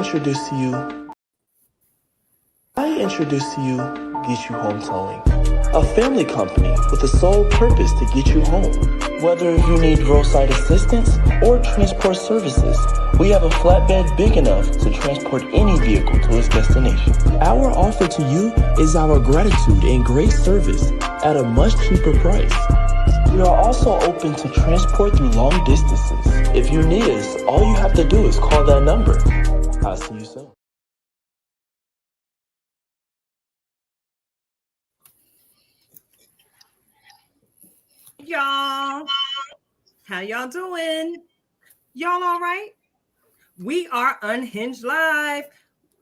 introduce to you Get You Home Towing, a family company with the sole purpose to get you home. Whether you need roadside assistance or transport services, we have a flatbed big enough to transport any vehicle to its destination. Our offer to you is our gratitude and great service at a much cheaper price. We are also open to transport through long distances. If you need us, all you have to do is call that number. I'll see you soon. Y'all, how y'all doing? Y'all all right? We are Unhinged Live.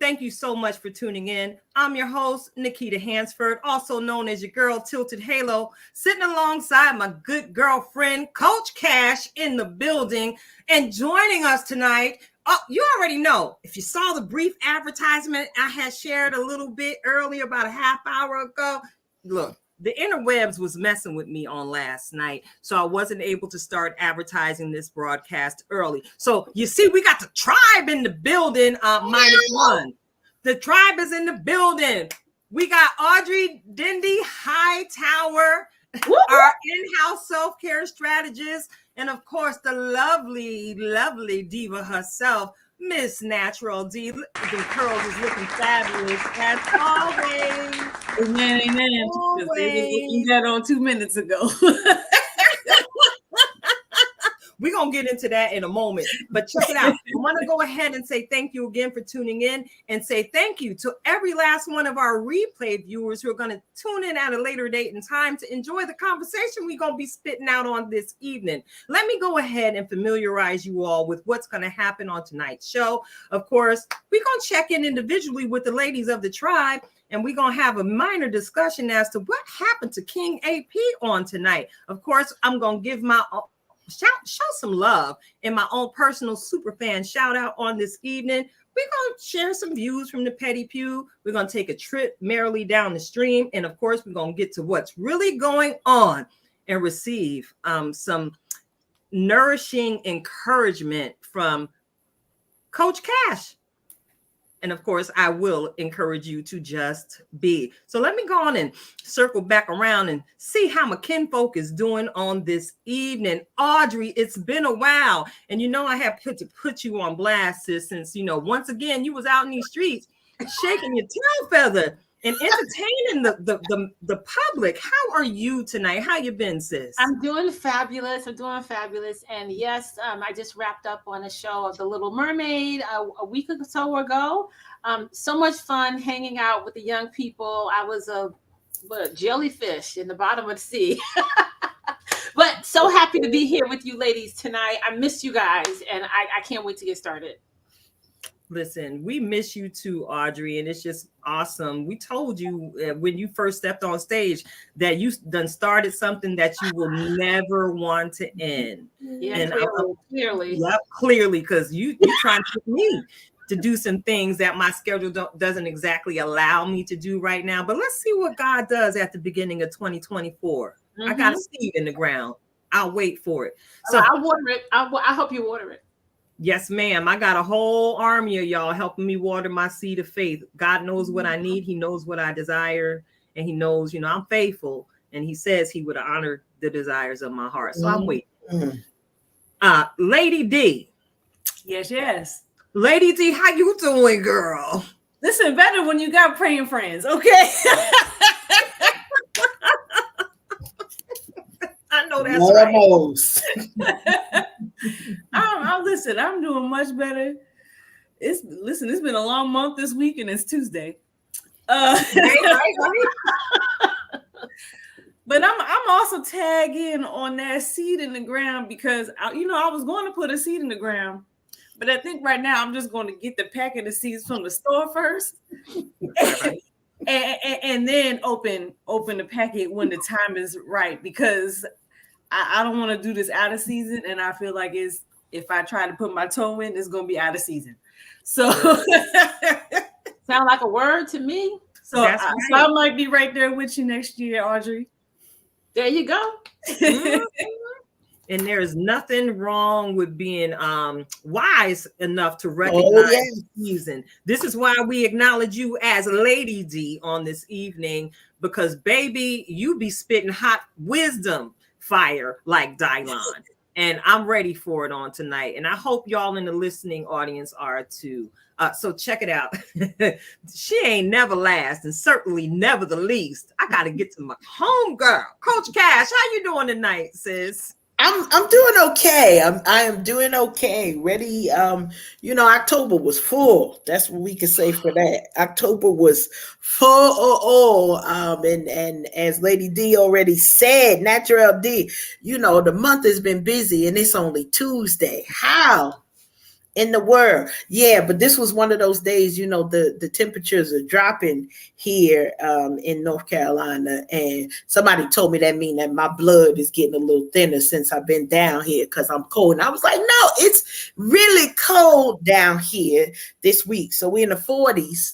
Thank you so much for tuning in. I'm your host, Nikita Hansford, also known as your girl Tilted Halo, sitting alongside my good girlfriend, Coach Cash, in the building. And joining us tonight, oh, you already know, if you saw the brief advertisement I had shared a little bit earlier, about a half hour ago, look, the interwebs was messing with me on last night, so I wasn't able to start advertising this broadcast early. So you see, we got the tribe in the building, -1. The tribe is in the building. We got Audrey Dindy Hightower, our in-house self-care strategist, and of course, the lovely, lovely diva herself, Miss Natural D. The curls is looking fabulous as always. Amen. Because they was looking that on 2 minutes ago. We're going to get into that in a moment, but check it out. I want to go ahead and say thank you again for tuning in, and say thank you to every last one of our replay viewers who are going to tune in at a later date and time to enjoy the conversation we're going to be spitting out on this evening. Let me go ahead and familiarize you all with what's going to happen on tonight's show. Of course, we're going to check in individually with the ladies of the tribe, and we're going to have a minor discussion as to what happened to King AP on tonight. Of course, I'm going to give my show some love in my own personal super fan shout out on this evening. We're going to share some views from the Petty Pew. We're going to take a trip merrily down the stream. And of course, we're going to get to what's really going on and receive some nourishing encouragement from Coach Cash. And of course, I will encourage you to just be. So let me go on and circle back around and see how my kinfolk is doing on this evening. Audrey, it's been a while. And you know, I have to put you on blast, sis, since, you know, once again, you was out in these streets shaking your tail feather and entertaining the public. How are you tonight? How you been, sis? I'm doing fabulous. And yes, I just wrapped up on a show of The Little Mermaid a week or so ago. So much fun hanging out with the young people. I was a jellyfish in the bottom of the sea. But so happy to be here with you ladies tonight. I miss you guys, and I can't wait to get started. Listen, we miss you too, Audrey, and it's just awesome. We told you when you first stepped on stage that you done started something that you will never want to end. Yeah, and clearly. Yep, clearly, because you trying to get me to do some things that my schedule doesn't exactly allow me to do right now. But let's see what God does at the beginning of 2024. Mm-hmm. I got a seed in the ground. I'll wait for it. So I'll water it. I hope you water it. Yes, ma'am. I got a whole army of y'all helping me water my seed of faith. God knows what I need. He knows what I desire. And he knows, you know, I'm faithful. And he says he would honor the desires of my heart. So I'm waiting. Lady D. Yes. Lady D, how you doing, girl? Listen, better when you got praying friends, okay? I know that's almost right. Listen, I'm doing much better. It's been a long month this week, and it's Tuesday. Right. But I'm also tagging on that seed in the ground because I was going to put a seed in the ground, but I think right now I'm just going to get the packet of seeds from the store first, and then open the packet when the time is right, because I don't want to do this out of season, and I feel like if I try to put my toe in, it's going to be out of season. So sound like a word to me. So I might be right there with you next year, Audrey. There you go. And there is nothing wrong with being wise enough to Oh, recognize yeah. season. This is why we acknowledge you as Lady D on this evening, because baby, you be spitting hot wisdom fire like Dylon. And I'm ready for it on tonight. And I hope y'all in the listening audience are too. So check it out. She ain't never last and certainly never the least. I got to get to my home girl. Coach Cash, how you doing tonight, sis? I'm doing okay. I am doing okay. Ready. October was full. That's what we can say for that. October was full. And as Lady D already said, Natural D, the month has been busy and it's only Tuesday. How in the world? Yeah, but this was one of those days, the temperatures are dropping here in North Carolina, and somebody told me that mean that my blood is getting a little thinner since I've been down here because I'm cold. And I was like, no, it's really cold down here this week. So we're in the 40s.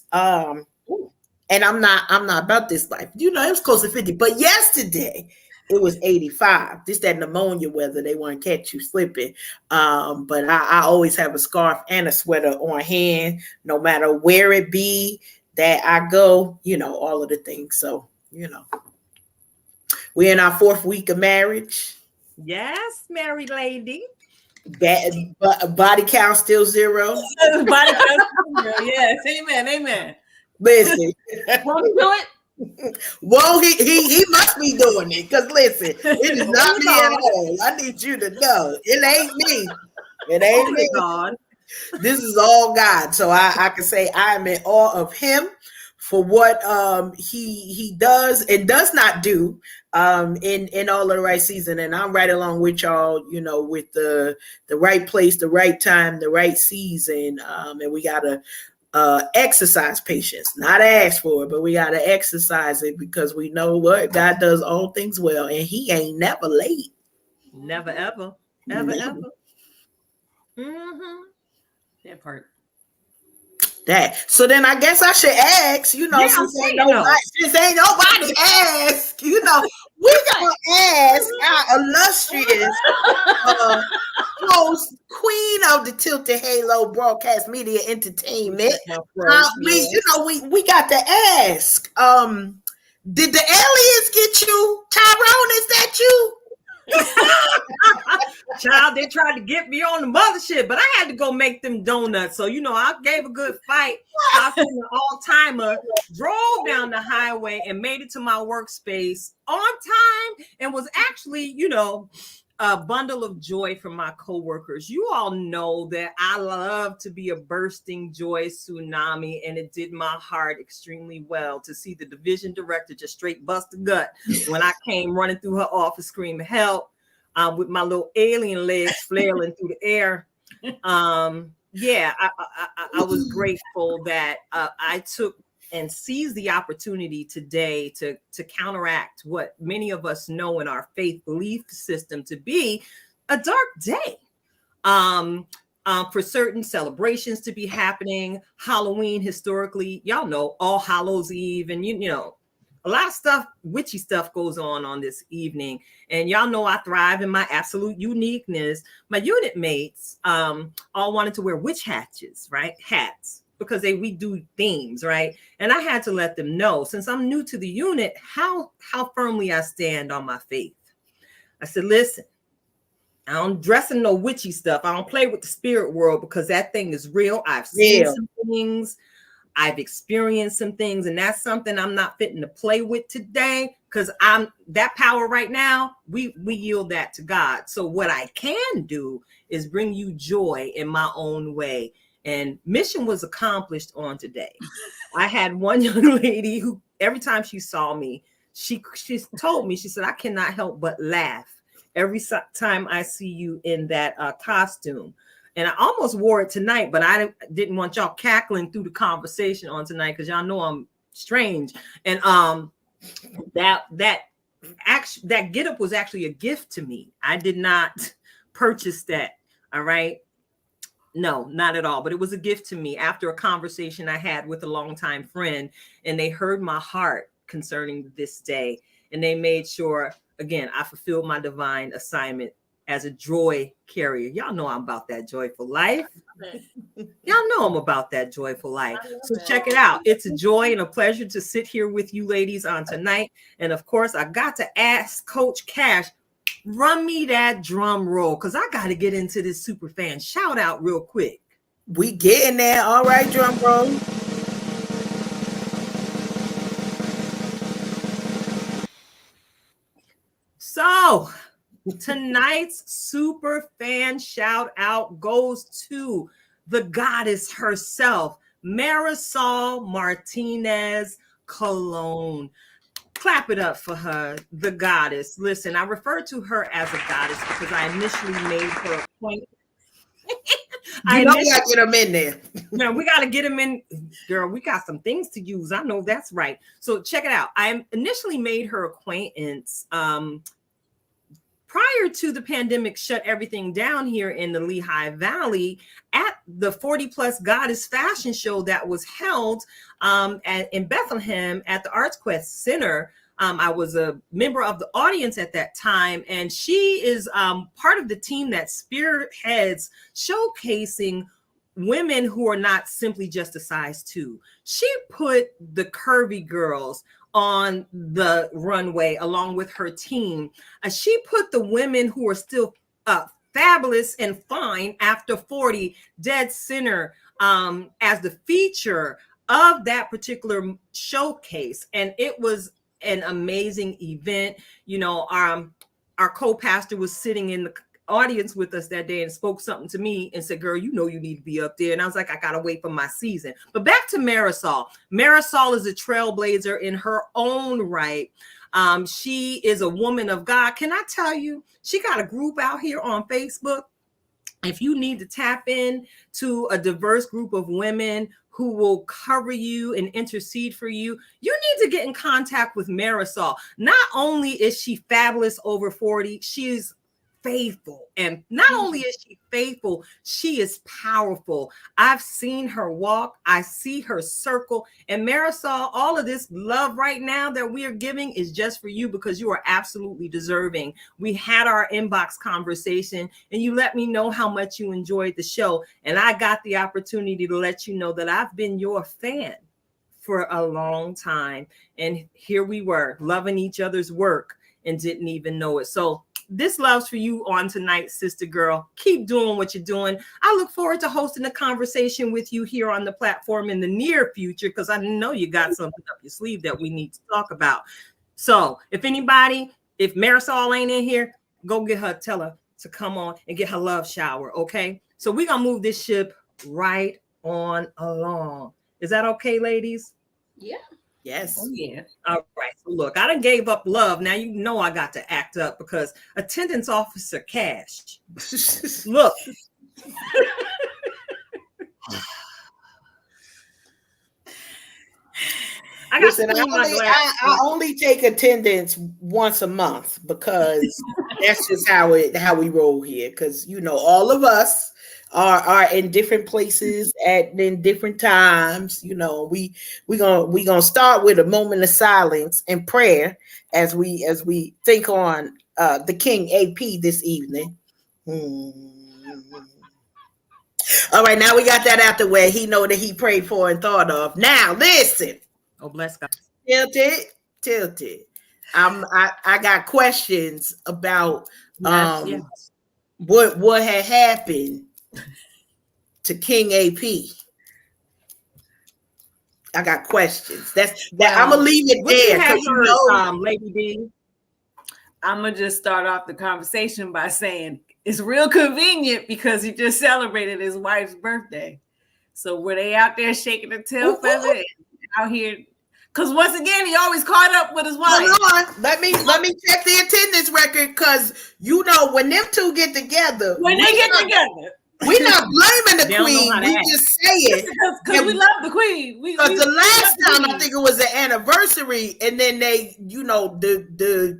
And I'm not about this life. It was close to 50, but yesterday it was 85. This that pneumonia weather. They want to catch you slipping. But I always have a scarf and a sweater on hand, no matter where it be that I go, all of the things. So, we're in our 4th week of marriage. Yes, married lady. Body count still 0. Body count still 0. Yes, amen. Listen. Won't you do it? Well, he must be doing it because listen, it is not me at all. I need you to know it ain't me. It ain't me. God. This is all God. So I can say I am in awe of him for what he does and does not do in all of the right season. And I'm right along with y'all, with the right place, the right time, the right season. And we gotta exercise patience, not ask for it, but we got to exercise it because we know what God does all things well, and he ain't never late. Never, ever. Mm-hmm. That part. That. So then I guess I should ask, since ain't nobody ask, we gonna ask our illustrious host, queen of the Tilted Halo Broadcast Media Entertainment. We got to ask. Did the aliens get you, Tyrone? Is that you? Child, they tried to get me on the mothership, but I had to go make them donuts. So, I gave a good fight. I was an all-timer, drove down the highway and made it to my workspace on time and was actually, a bundle of joy from my coworkers. You all know that I love to be a bursting joy tsunami, and it did my heart extremely well to see the division director just straight bust a gut when I came running through her office screaming help with my little alien legs flailing through the air. I was grateful that I took and seize the opportunity today to counteract what many of us know in our faith belief system to be a dark day. For certain celebrations to be happening, Halloween historically, y'all know, All Hallows Eve, and a lot of stuff, witchy stuff goes on this evening. And y'all know I thrive in my absolute uniqueness. My unit mates all wanted to wear witch hats, because we do themes, right? And I had to let them know, since I'm new to the unit, how firmly I stand on my faith. I said, listen, I don't dress in no witchy stuff. I don't play with the spirit world because that thing is real. I've seen some things. I've experienced some things, and that's something I'm not fitting to play with today because I'm that power right now. We yield that to God. So what I can do is bring you joy in my own way. And mission was accomplished on today. I had one young lady who every time she saw me, she told me, she said, I cannot help but laugh every time I see you in that costume. And I almost wore it tonight, but I didn't want y'all cackling through the conversation on tonight because y'all know I'm strange. And that getup was actually a gift to me. I did not purchase that. All right. No, not at all. But it was a gift to me after a conversation I had with a longtime friend, and they heard my heart concerning this day. And they made sure, again, I fulfilled my divine assignment as a joy carrier. Y'all know I'm about that joyful life. Y'all know I'm about that joyful life. So check it out. It's a joy and a pleasure to sit here with you ladies on tonight. And of course, I got to ask Coach Cash, run me that drum roll, because I got to get into this super fan shout out real quick. We getting there. All right, drum roll. So tonight's super fan shout out goes to the goddess herself, Marisol Martinez Colon. Clap it up for her, the goddess. Listen, I refer to her as a goddess because I initially made her a point. We gotta get them in there. No, we gotta get them in, girl. We got some things to use. I know that's right. So check it out. I initially made her acquaintance prior to the pandemic shut everything down here in the Lehigh Valley at the 40 Plus Goddess Fashion Show that was held in Bethlehem at the Arts Quest Center. I was a member of the audience at that time, and she is part of the team that spearheads showcasing women who are not simply just a size 2. She put the curvy girls on the runway along with her team. She put the women who are still fabulous and fine after 40 dead center as the feature of that particular showcase. And it was an amazing event. You know, our co-pastor was sitting in the audience with us that day and spoke something to me and said, girl, you know you need to be up there. And I was like, I gotta wait for my season. But back to Marisol. Marisol is a trailblazer in her own right. She is a woman of God. Can I tell you, she got a group out here on Facebook. If you need to tap in to a diverse group of women who will cover you and intercede for you, you need to get in contact with Marisol. Not only is she fabulous over 40, she is faithful. And not only is she faithful, she is powerful. I've seen her walk. I see her circle. And Marisol, all of this love right now that we are giving is just for you because you are absolutely deserving. We had our inbox conversation and you let me know how much you enjoyed the show. And I got the opportunity to let you know that I've been your fan for a long time. And here we were loving each other's work and didn't even know it. So this love's for you on tonight, sister girl. Keep doing what you're doing. I look forward to hosting a conversation with you here on the platform in the near future because I know you got something up your sleeve that we need to talk about. So if Marisol ain't in here, go get her, tell her to come on and get her love shower, okay? So we're going to move this ship right on along. Is that okay, ladies? Yeah. Yes. Oh, yeah. All right. So look, I done gave up love. Now you know I got to act up because attendance officer Cash. Look. I only take attendance once a month because that's just how we roll here. Because you know, all of us are in different places in different times. You know, we gonna start with a moment of silence and prayer as we think on the King AP this evening. All right, now we got that out the way. He know that he prayed for and thought of. Now listen. Oh, bless God. Tilted. I got questions about Yes. what had happened to King AP. I got questions. I'm gonna leave it there. Lady D. I'm gonna just start off the conversation by saying it's real convenient because he just celebrated his wife's birthday. So were they out there shaking the tail feather and out here? Because once again, he always caught up with his wife. Hold on. Let me check the attendance record because you know when them two get together. When they get together. We're not blaming the queen. We just say it because we love the queen. Because the last time I think it was the anniversary, and then they, you know, they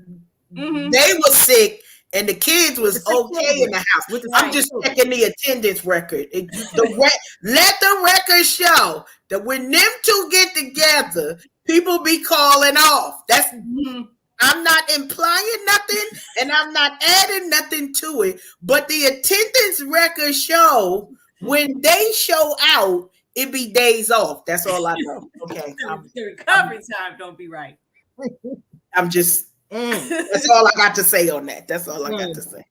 were sick and the kids was okay in the house. I'm just checking the attendance record. Let the record show that when them two get together, people be calling off. I'm not implying nothing, and I'm not adding nothing to it. But the attendance records show when they show out, it be days off. That's all I know. Okay, The recovery time don't be right. I'm just. That's all I got to say on that. That's all I got to say.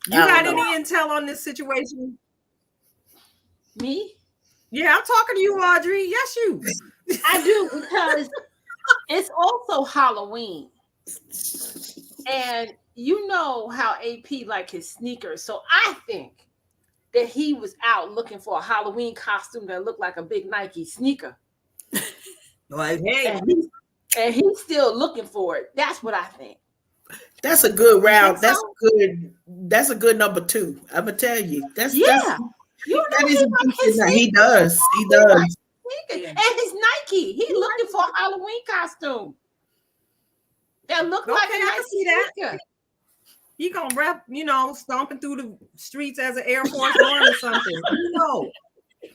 You got any intel on this situation? Me? Yeah, I'm talking to you, Audrey. Yes, you. I do, because it's also Halloween. And you know how AP like his sneakers. So I think that he was out looking for a Halloween costume that looked like a big Nike sneaker. Like, hey. And he's still looking for it. That's what I think. That's a good round. That's good. That's a good number 2. I'm gonna tell you. That's you know, he does. He does. And his Nike. He's looking for a Halloween costume that looked like a Nike sneaker. He gonna rap, stomping through the streets as an Air Force One or something.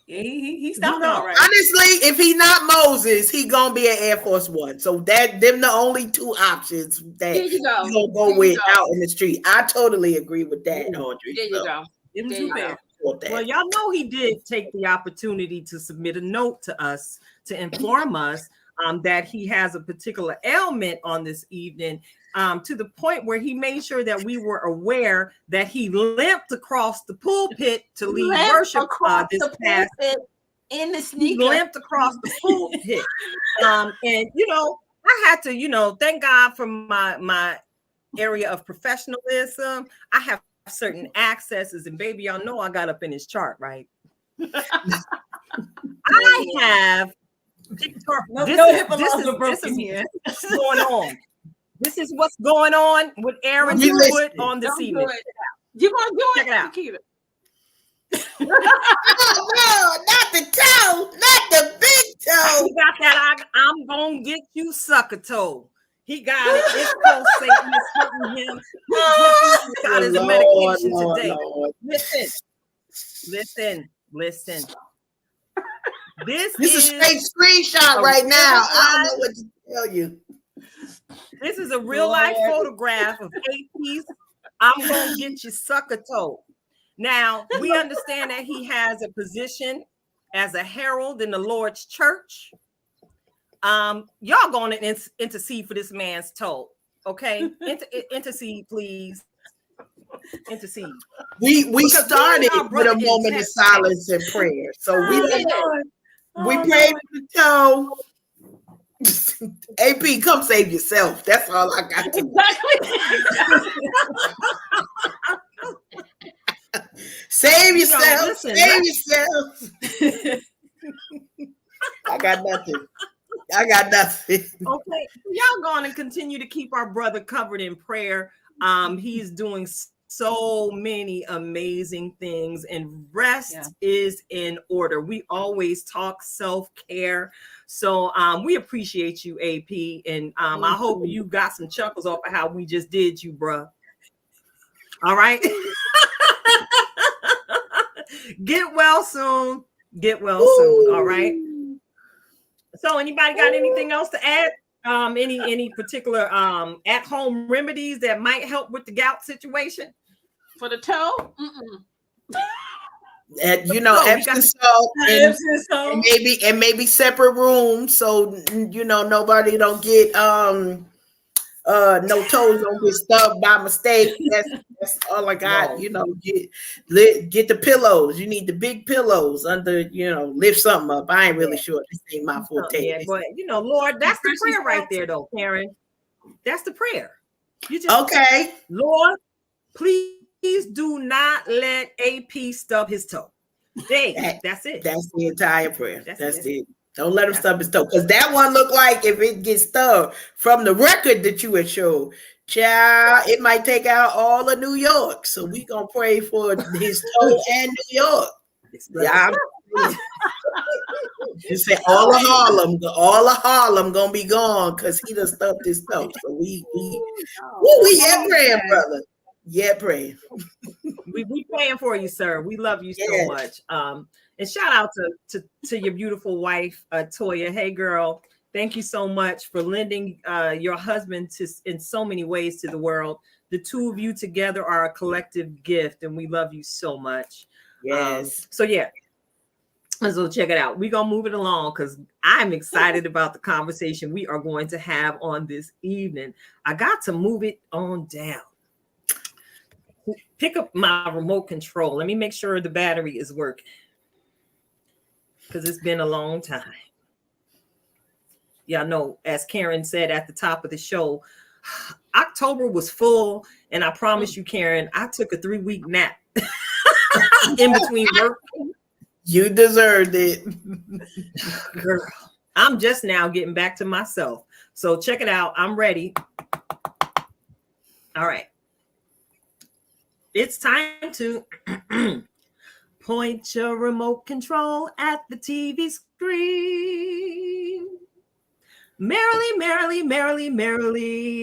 Yeah, he's stomping all right. Honestly, if he not Moses, he gonna be an Air Force One. So them the only 2 options that he's gonna go with out in the street. I totally agree with that, Audrey. There you go. There you go. Well, y'all know he did take the opportunity to submit a note to us to inform us that he has a particular ailment on this evening, to the point where he made sure that we were aware that he limped across the pulpit to lead worship this past in the sneaker. He limped across the pulpit. And I had to, thank God for my area of professionalism. I have certain accesses, and baby, y'all know I got up in his chart, right? I have this is what's going on. This is what's going on with Aaron Wood on this evening. You're gonna do Check it out. Oh no, not the toe, not the big toe. He got that. I'm gonna get you, sucker toe. He got it. It's pulsating. It's hurting him. He got his medication today. Lord. Listen. This is a straight screenshot right now. I don't know what to tell you. This is a real life photograph of AP's I'm gonna get you, sucker toe. Now we understand that he has a position as a herald in the Lord's church. Y'all going to intercede for this man's toe, okay? Intercede, please. Intercede. We started with a moment of silence and prayer, so we prayed for the toe. AP, come save yourself. That's all I got to Save yourself. Save yourself. I got nothing. Okay, y'all going to continue to keep our brother covered in prayer. He's doing so many amazing things, and rest is in order. We always talk self-care. So we appreciate you, AP, and I hope you got some chuckles off of how we just did you, bruh. All right. Get well soon. All right. So anybody got anything else to add? Any particular at-home remedies that might help with the gout situation? For the toe? And Epsom salt and maybe separate rooms, so nobody don't get no toes don't get stubbed by mistake. That's all I got. No. Get the pillows. You need the big pillows under. Lift something up. I ain't really sure. This ain't my forte. Yeah, but Lord, that's the prayer right there, though, Karen. That's the prayer. You just okay, Lord, please do not let AP stub his toe. That's it. That's the entire prayer. That's it. Don't let him stub his toe, because that one looked like if it gets stubbed from the record that you had showed, child, it might take out all of New York. So we gonna pray for his toe and New York. Yeah, you say all of Harlem gonna be gone because he done stubbed his toe. So we yet praying, brother. Yeah, praying. We praying for you, sir. We love you so much. And shout out to your beautiful wife, Toya. Hey, girl, Thank you so much for lending your husband to in so many ways to the world. The two of you together are a collective gift, and we love you so much. Yes. So yeah, so check it out. We're gonna move it along because I'm excited about the conversation we are going to have on this evening. I got to move it on down. Pick up my remote control. Let me make sure the battery is working because it's been a long time. Y'all know, as Karen said at the top of the show, October was full, and I promise you, Karen, I took a 3-week nap in between work. You deserved it. Girl, I'm just now getting back to myself. So check it out. I'm ready. All right. It's time to point your remote control at the TV screen. Merrily, merrily, merrily, merrily.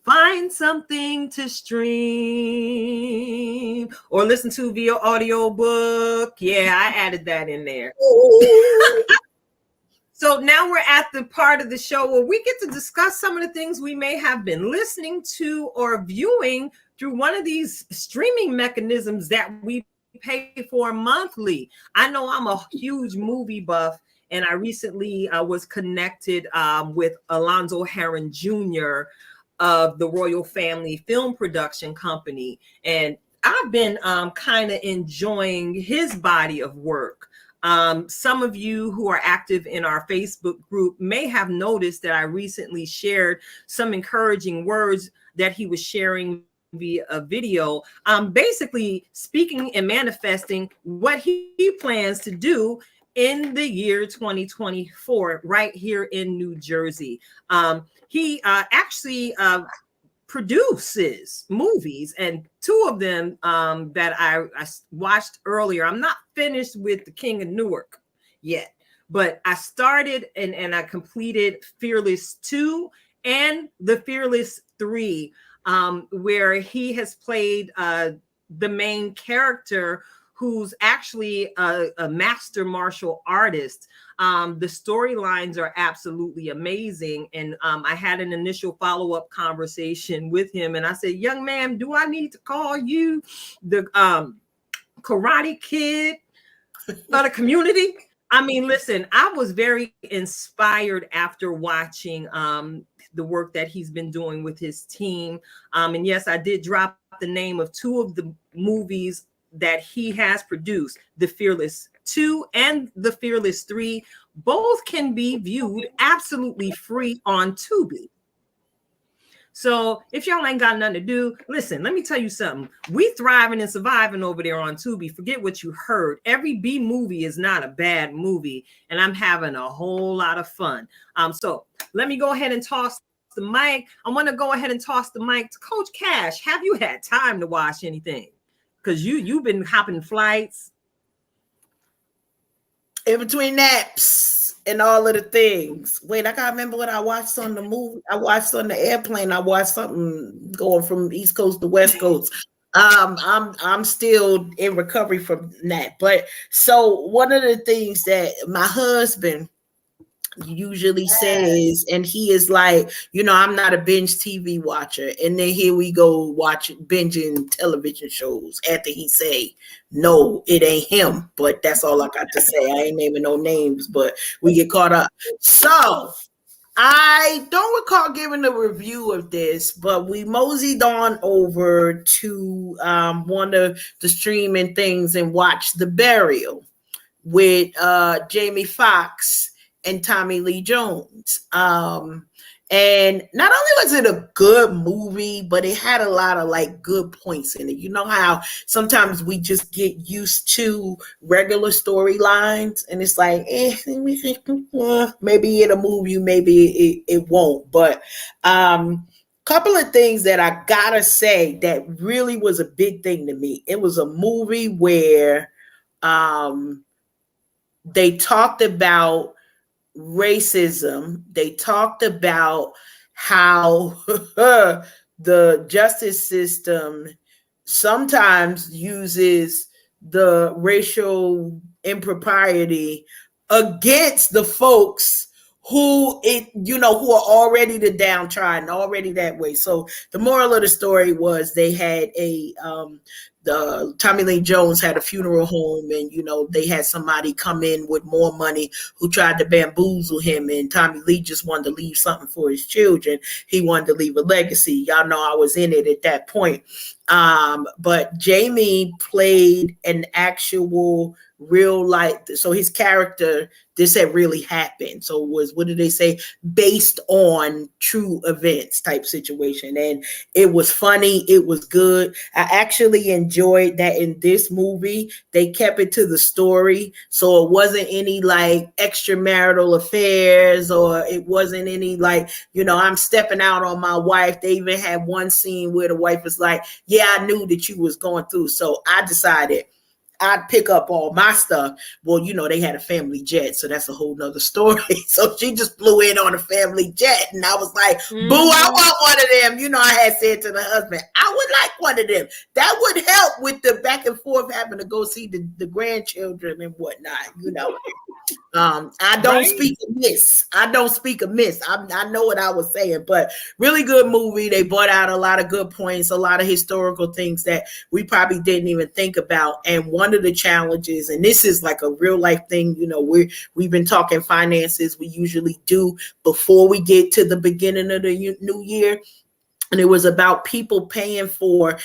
Find something to stream or listen to via audiobook. Yeah, I added that in there. So now we're at the part of the show where we get to discuss some of the things we may have been listening to or viewing through one of these streaming mechanisms that we pay for monthly. I know I'm a huge movie buff, and I recently was connected with Alonzo Heron Jr. of the Royal Family Film Production Company. And I've been kind of enjoying his body of work. Some of you who are active in our Facebook group may have noticed that I recently shared some encouraging words that he was sharing via a video, basically speaking and manifesting what he plans to do in the year 2024 right here in New Jersey. He actually produces movies, and two of them that I watched earlier. I'm not finished with The King of Newark yet, but I started and I completed Fearless 2 and The Fearless 3, where he has played the main character who's actually a master martial artist. The storylines are absolutely amazing. And I had an initial follow-up conversation with him. And I said, young man, do I need to call you the Karate Kid of the community? I mean, listen, I was very inspired after watching the work that he's been doing with his team. And yes, I did drop the name of two of the movies that he has produced, The Fearless 2 and The Fearless 3. Both can be viewed absolutely free on Tubi. So if y'all ain't got nothing to do, listen, let me tell you something. We thriving and surviving over there on Tubi. Forget what you heard. Every B movie is not a bad movie, and I'm having a whole lot of fun. So let me go ahead and toss the mic. I want to go ahead and toss the mic to Coach Cash. Have you had time to watch anything? Because you've been hopping flights. In between naps and all of the things. Wait, I gotta remember what I watched on the movie. I watched on the airplane. I watched something going from East Coast to West Coast. I'm still in recovery from that. But so one of the things that my husband usually says, and he is like, I'm not a binge TV watcher, and then here we go binging television shows after he say no, it ain't him. But that's all I got to say. I ain't naming no names, but we get caught up. So I don't recall giving a review of this, but we moseyed on over to one of the streaming things and watched The Burial with Jamie Foxx and Tommy Lee Jones. And not only was it a good movie, but it had a lot of good points in it. You know how sometimes we just get used to regular storylines and it's like, maybe it'll move you, maybe it won't. But couple of things that I gotta say that really was a big thing to me. It was a movie where they talked about racism. They talked about how the justice system sometimes uses the racial impropriety against the folks who are already the downtrodden, already that way. So the moral of the story was they had the Tommy Lee Jones had a funeral home, and they had somebody come in with more money who tried to bamboozle him, and Tommy Lee just wanted to leave something for his children. He wanted to leave a legacy. Y'all know I was in it at that point. But Jamie played an actual real life, so his character, this had really happened, so it was, what did they say, based on true events type situation. And it was funny, it was good. I actually enjoyed that in this movie they kept it to the story, so it wasn't any like extramarital affairs, or it wasn't any like, I'm stepping out on my wife. They even had one scene where the wife was like, yeah, I knew that you was going through, so I decided I'd pick up all my stuff. Well, they had a family jet, so that's a whole nother story. So she just flew in on a family jet, and I was like, boo, I want one of them. I had said to the husband, I would like one of them. That would help with the back and forth having to go see the grandchildren and whatnot. I don't speak amiss. I don't speak amiss. I know what I was saying, but really good movie. They brought out a lot of good points, a lot of historical things that we probably didn't even think about. And one of the challenges, and this is like a real life thing, we've been talking finances. We usually do before we get to the beginning of the new year. And it was about people paying for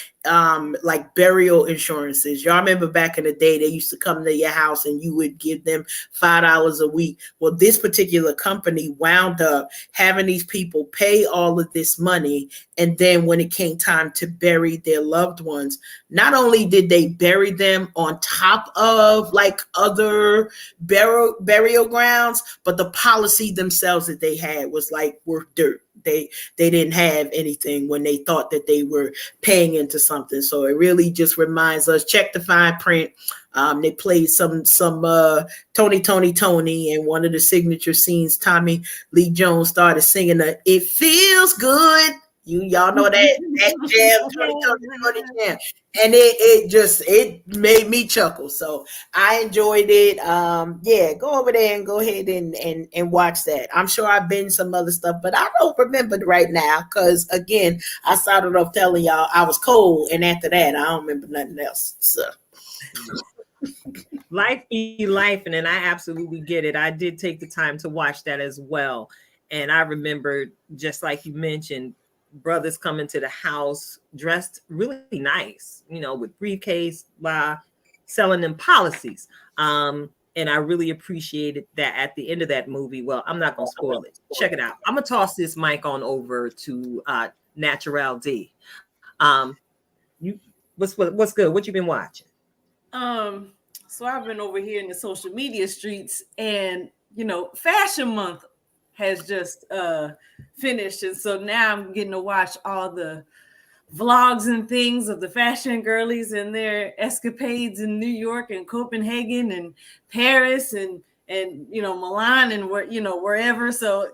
like burial insurances. Y'all remember back in the day, they used to come to your house and you would give them $5 a week. Well, this particular company wound up having these people pay all of this money. And then when it came time to bury their loved ones, not only did they bury them on top of like other burial grounds, but the policy themselves that they had was like worth dirt. They didn't have anything when they thought that they were paying into something. So it really just reminds us, check the fine print. They played some Tony, and one of the signature scenes, Tommy Lee Jones started singing the "It Feels Good." Y'all know that jam, Tony jam. And it made me chuckle. So I enjoyed it. Yeah, go over there and go ahead and watch that. I'm sure I've been some other stuff, but I don't remember right now because again, I started off telling y'all I was cold, and after that, I don't remember nothing else. So life be life, and I absolutely get it. I did take the time to watch that as well. And I remember, just like you mentioned, brothers coming to the house dressed really nice, with briefcase, selling them policies. And I really appreciated that at the end of that movie. Well, I'm not going to spoil it. Check it out. I'm going to toss this mic on over to Natural D. What's good? What you been watching? So I've been over here in the social media streets, and Fashion Month has just finished, and so now I'm getting to watch all the vlogs and things of the fashion girlies and their escapades in New York and Copenhagen and Paris and Milan and wherever. So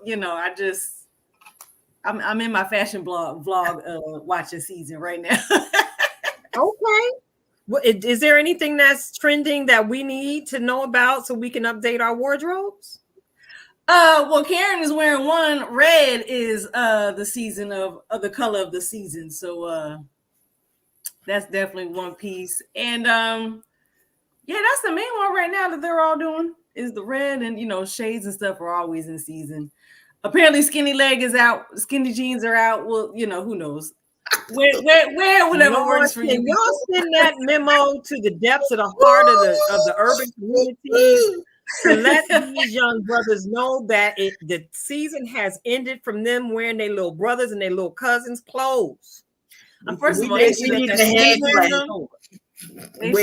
I'm in my fashion vlog watching season right now. Okay. Well, is there anything that's trending that we need to know about so we can update our wardrobes? Well, Karen is wearing one. Red is the season of the color of the season. So that's definitely one piece. And yeah, that's the main one right now that they're all doing is the red, and shades and stuff are always in season. Apparently skinny leg is out, skinny jeans are out. Well, who knows? Where whatever works for you. Y'all send that memo to the depths of the heart of the urban communities to let these young brothers know that the season has ended from them wearing their little brothers and their little cousins' clothes. First of all, Wait,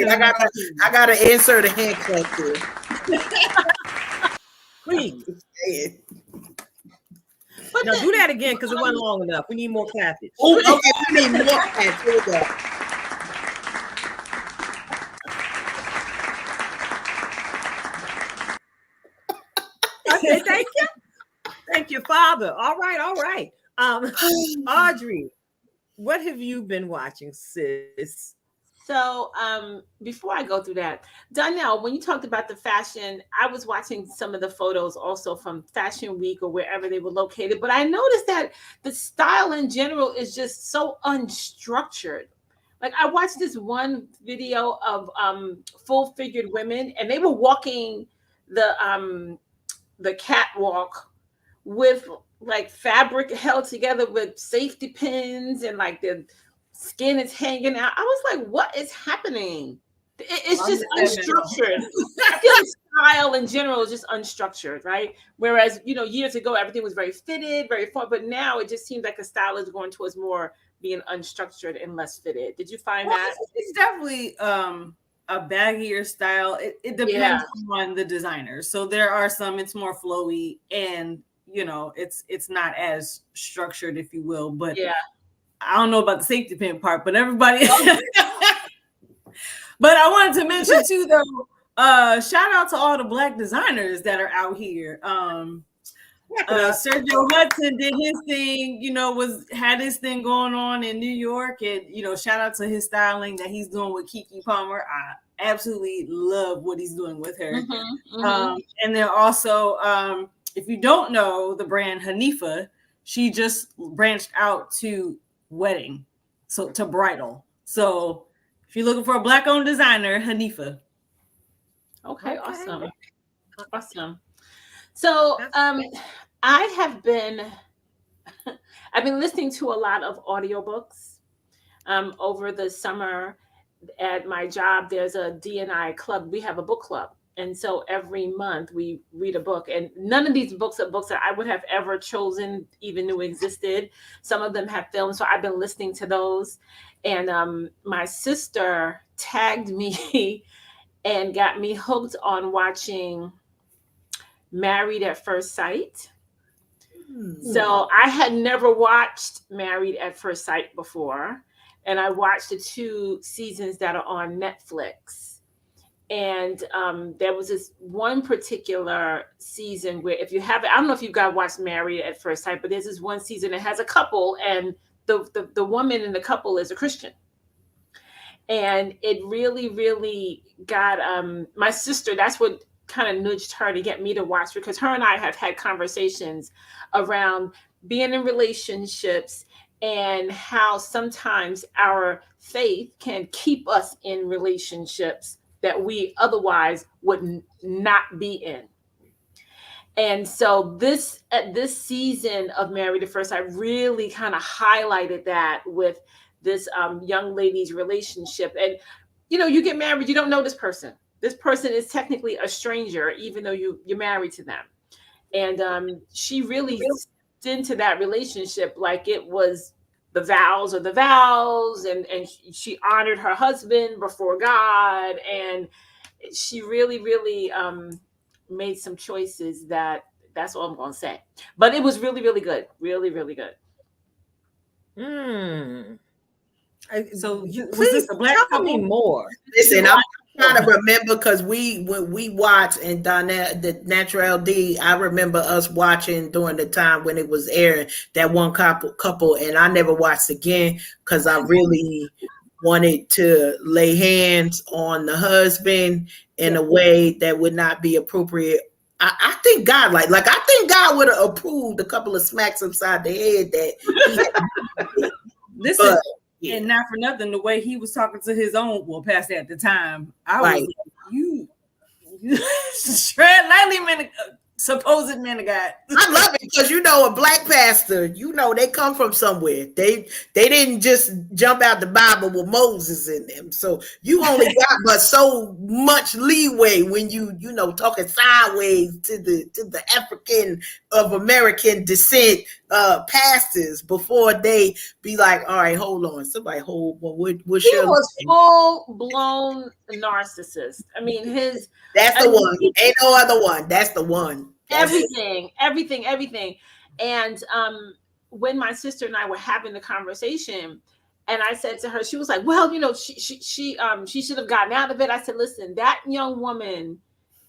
I gotta insert a hand clap here. Please. Now do that again because it wasn't long enough. We need more clappage. Oh, okay, we need more clappage. Here we go. Okay, thank you. Thank you, Father. All right. Audrey, what have you been watching, sis? So before I go through that, Donnell, when you talked about the fashion, I was watching some of the photos also from Fashion Week or wherever they were located, but I noticed that the style in general is just so unstructured. Like I watched this one video of full figured women, and they were walking the catwalk with like fabric held together with safety pins, and like the skin is hanging out. I was like, what is happening? It's just unstructured. I feel like style in general is just unstructured, right? Whereas, years ago, everything was very fitted, very fun, but now it just seems like the style is going towards more being unstructured and less fitted. Did you find that? It's definitely a baggier style. It depends on the designer. So there are some it's more flowy, and it's not as structured, if you will. But I don't know about the safety pin part, but everybody. But I wanted to mention too, though. Shout out to all the Black designers that are out here. Sergio Hudson did his thing, had his thing going on in New York, and shout out to his styling that he's doing with Keke Palmer. I absolutely love what he's doing with her. And then also, if you don't know the brand Hanifa, she just branched out to wedding, so to bridal. So if you're looking for a Black-owned designer, Hanifa. Okay, awesome. So I've been listening to a lot of audiobooks over the summer. At my job, there's a D&I club. We have a book club. And so every month we read a book, and none of these books are books that I would have ever chosen, even knew existed. Some of them have films. So I've been listening to those. And my sister tagged me and got me hooked on watching Married at First Sight. So I had never watched Married at First Sight before. And I watched the 2 seasons that are on Netflix. And there was this one particular season where, if you have, I don't know if you guys watched Married at First Sight, but there's this one season that has a couple, and the woman in the couple is a Christian. And it really, really got my sister, that's what kind of nudged her to get me to watch, because her and I have had conversations around being in relationships and how sometimes our faith can keep us in relationships that we otherwise would not be in. And so this season of Married at First Sight really kind of highlighted that with this young lady's relationship. And you get married, you don't know this person. This person is technically a stranger, even though you're married to them. And she really stepped into that relationship like it was the vows, and she honored her husband before God, and she really, really made some choices that's all I'm going to say. But it was really, really good. Really, really good. So please tell me more. Listen, I'm trying to remember, because when we watched, and Donnell, the Natural D, I remember us watching during the time when it was airing, that one couple, and I never watched again because I really wanted to lay hands on the husband in a way that would not be appropriate. I think God, I think God would have approved a couple of smacks upside the head that he had. Listen. And not for nothing, the way he was talking to his own pastor at the time, I was like, you tread lightly, man, supposed man of God. I love it, because a Black pastor, they come from somewhere. They didn't just jump out the Bible with Moses in them. So you only got but so much leeway when you talking sideways to the African of American descent pastors before they be like, all right, hold on, somebody hold. What's he was full blown narcissist. I mean, that's the one. Ain't no other one. That's the one. Everything. And when my sister and I were having the conversation, and I said to her, she was like, well, she should have gotten out of it. I said, listen, that young woman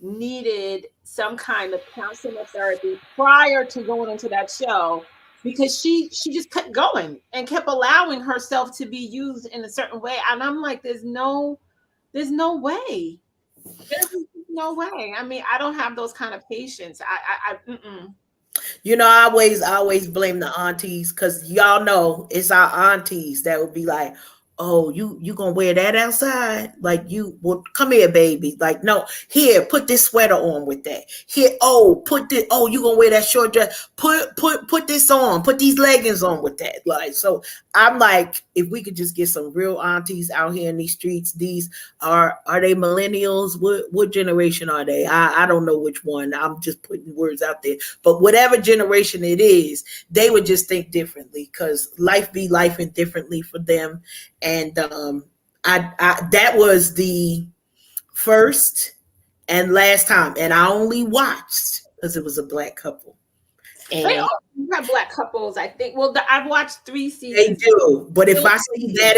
needed some kind of counseling or therapy prior to going into that show, because she just kept going and kept allowing herself to be used in a certain way. And I'm like, there's no way. There's no way. I mean, I don't have those kind of patience. You know, I always blame the aunties, because y'all know it's our aunties that would be like, "Oh, you gonna wear that outside? Like, you well, come here, baby. Like, no, here, put this sweater on with that. Here, oh, put this. Oh, you gonna wear that short dress? Put this on. Put these leggings on with that. Like, so I'm like, if we could just get some real aunties out here in these streets. These are they millennials? What generation are they? I don't know which one. I'm just putting words out there. But whatever generation it is, they would just think differently, because life be life and differently for them. And I that was the first and last time, and I only watched because it was a black couple. They And all have black couples, I think. Well, I've watched 3 they seasons. do, but if I see that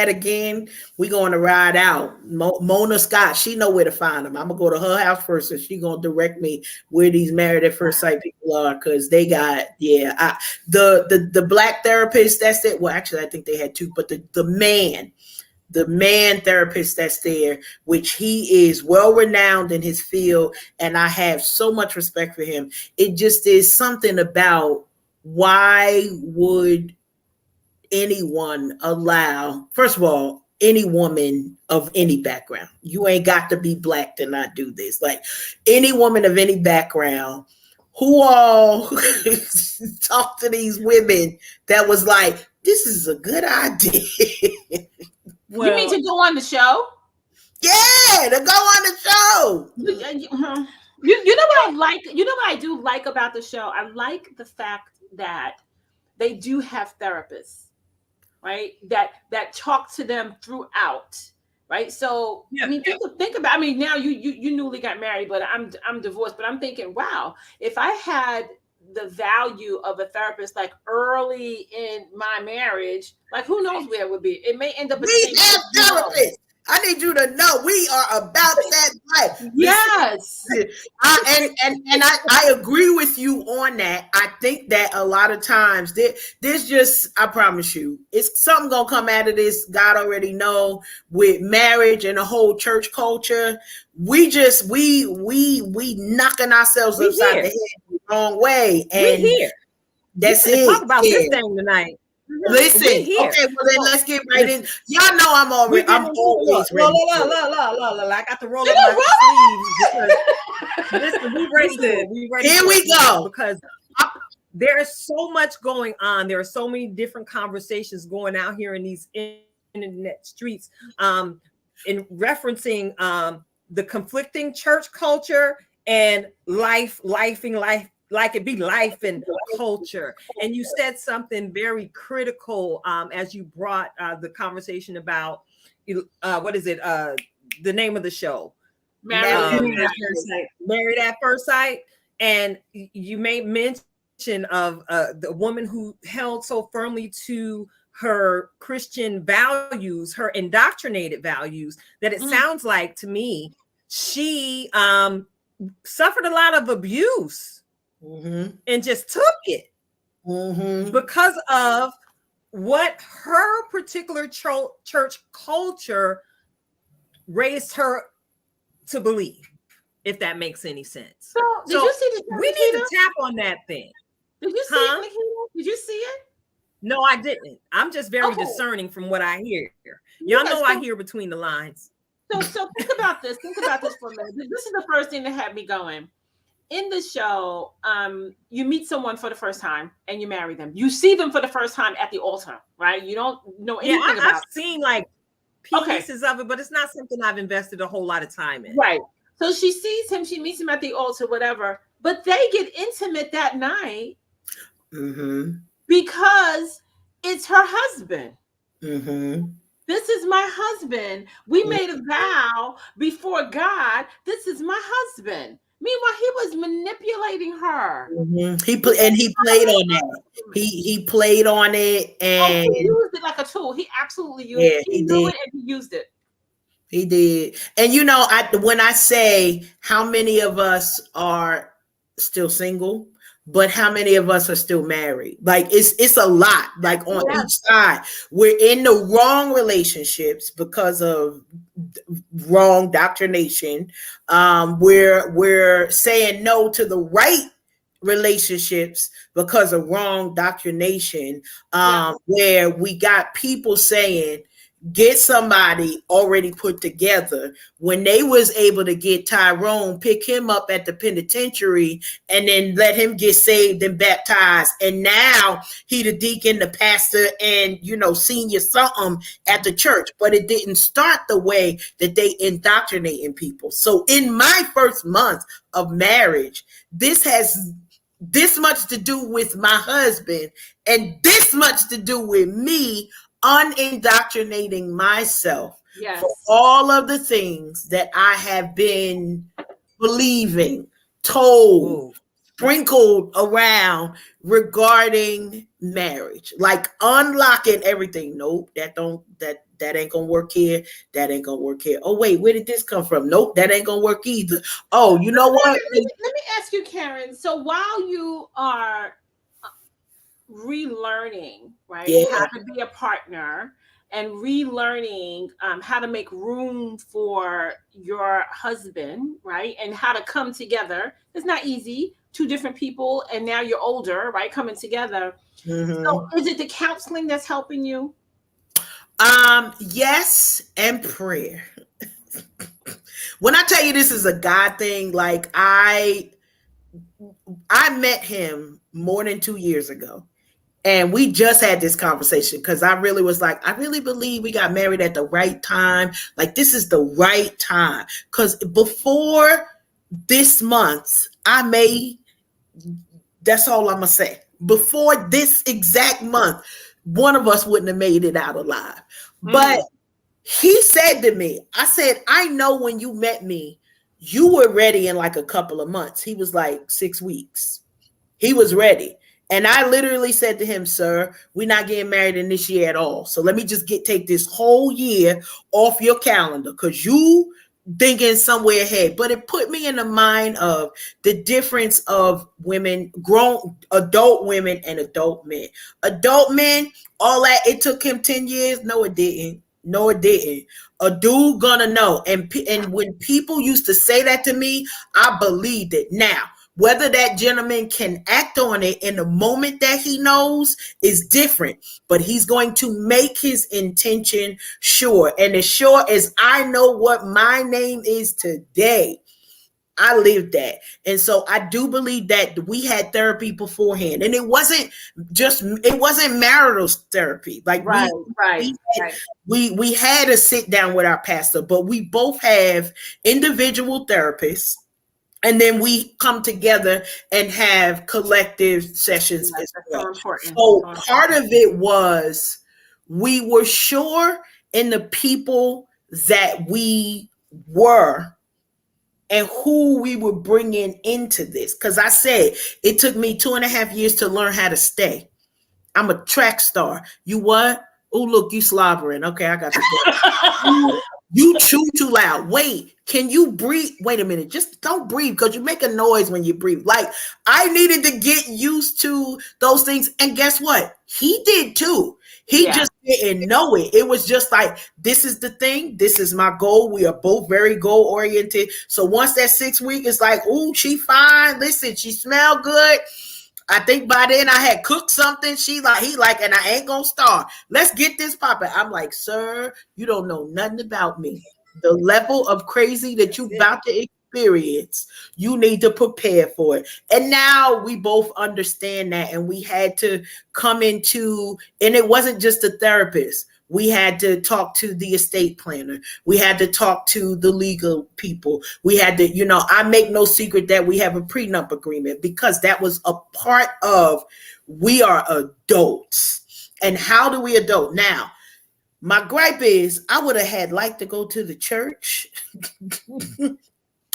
again, we're going to ride out. Mona Scott, she know where to find them. I'm gonna go to her house first, and she gonna direct me where these Married at First Sight people are, because they got the black therapist that's it. Well, actually, I think they had 2, but the man therapist that's there, which he is well renowned in his field, and I have so much respect for him. It just is something about, why would anyone allow, first of all, any woman of any background, you ain't got to be black to not do this. Like, any woman of any background, who all talk to these women that was like, this is a good idea. Well, you mean to go on the show? Yeah, to go on the show. You know what I like? You know what I do like about the show? I like the fact that they do have therapists, right? That talk to them throughout, right? So I mean, think about. I mean, now you newly got married, but I'm divorced. But I'm thinking, wow, if I had the value of a therapist like early in my marriage, like, who knows where it would be? It may end up. We have therapists. I need you to know we are about that life. Yes. I agree with you on that. I think that a lot of times there's just, I promise you, it's something gonna come out of this. God already know, with marriage and the whole church culture. We just we knocking ourselves upside the head the wrong way. And we here. That's it. Talk about this thing tonight. Listen, okay, well then let's get right in. Y'all know I'm always ready. I got to roll up my sleeves. Listen, we ready. Here we go. Because there is so much going on. There are so many different conversations going out here in these internet streets, in referencing the conflicting church culture and life like it be life and culture. And you said something very critical as you brought the conversation about what is it, the name of the show, Married at First Sight. And you made mention of the woman who held so firmly to her Christian values, her indoctrinated values, that it sounds like to me she suffered a lot of abuse. And just took it because of what her particular church culture raised her to believe, if that makes any sense. So did you see the we need to tap on that thing. Did you see it, Nikita? Did you see it? No, I didn't. I'm just very discerning from what I hear. Y'all know I hear between the lines. So think about this. Think about this for a minute. This is the first thing that had me going. In the show, you meet someone for the first time and you marry them. You see them for the first time at the altar, right? You don't know anything about it. I've seen like pieces of it, but it's not something I've invested a whole lot of time in. Right. So she sees him, she meets him at the altar, whatever, but they get intimate that night because it's her husband. This is my husband. We made a vow before God. This is my husband. Meanwhile, he was manipulating her. He played on that. He played on it, and he used it like a tool. He absolutely used it. He knew it and he used it. He did. And you know, when I say how many of us are still single, but how many of us are still married? Like it's a lot, like on each side. We're in the wrong relationships because of wrong doctrination. We're saying no to the right relationships because of wrong doctrination. Where we got people saying, get somebody already put together, when they was able to get Tyrone, pick him up at the penitentiary and then let him get saved and baptized, and now he the deacon, the pastor, and senior something at the church. But it didn't start the way that they indoctrinating people. So in my first month of marriage, this has this much to do with my husband and this much to do with me unindoctrinating myself for all of the things that I have been believing, told, sprinkled around regarding marriage, like unlocking everything. Nope, that ain't gonna work here. That ain't gonna work here. Oh wait, where did this come from? Nope, that ain't gonna work either. Oh, you know what? Let me ask you, Karen. So while you are relearning, right, how to be a partner and relearning how to make room for your husband, right, and how to come together. It's not easy. Two different people, and now you're older, right, coming together. So is it the counseling that's helping you? Yes, and prayer. When I tell you this is a God thing, like I met him more than 2 years ago. And we just had this conversation because I really was like, I really believe we got married at the right time. Like, this is the right time. Because before this month, that's all I'm going to say. Before this exact month, one of us wouldn't have made it out alive. But he said to me, I said, I know when you met me, you were ready in like a couple of months. He was like 6 weeks. He was ready. And I literally said to him, sir, we're not getting married in this year at all. So let me just take this whole year off your calendar because you thinking somewhere ahead. But it put me in the mind of the difference of women, grown adult women and adult men. Adult men, all that, it took him 10 years. No, it didn't. No, it didn't. A dude gonna know. And when people used to say that to me, I believed it. Now, whether that gentleman can act on it in the moment that he knows is different, but he's going to make his intention sure. And as sure as I know what my name is today, I lived that. And so I do believe that we had therapy beforehand. And it wasn't marital therapy. Like we had a sit down with our pastor, but we both have individual therapists. And then we come together and have collective sessions as well. So part of it was we were sure in the people that we were and who we were bringing into this. Because I said it took me 2.5 years to learn how to stay. I'm a track star. You what? Oh, look, you slobbering. Okay, I got you. You chew too loud. Wait, can you breathe? Wait a minute. Just don't breathe because you make a noise when you breathe. Like, I needed to get used to those things. And guess what? He did too. He just didn't know it. It was just like, this is the thing. This is my goal. We are both very goal oriented. So once that 6 week is like, oh, she fine. Listen, she smell good. I think by then I had cooked something. He like, and I ain't gonna starve. Let's get this popping. I'm like, sir, you don't know nothing about me. The level of crazy that you about to experience, you need to prepare for it. And now we both understand that, and we had to come into, and it wasn't just a therapist. We had to talk to the estate planner. We had to talk to the legal people. We had to, I make no secret that we have a prenup agreement because that was a part of, we are adults. And how do we adult? Now, my gripe is I would have liked to go to the church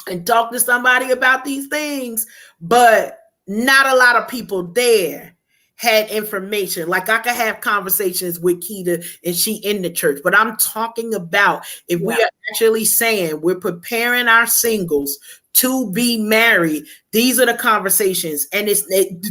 and talk to somebody about these things, but not a lot of people there had information. Like I could have conversations with Keita and she in the church, but I'm talking about if we are actually saying we're preparing our singles to be married, these are the conversations, and it's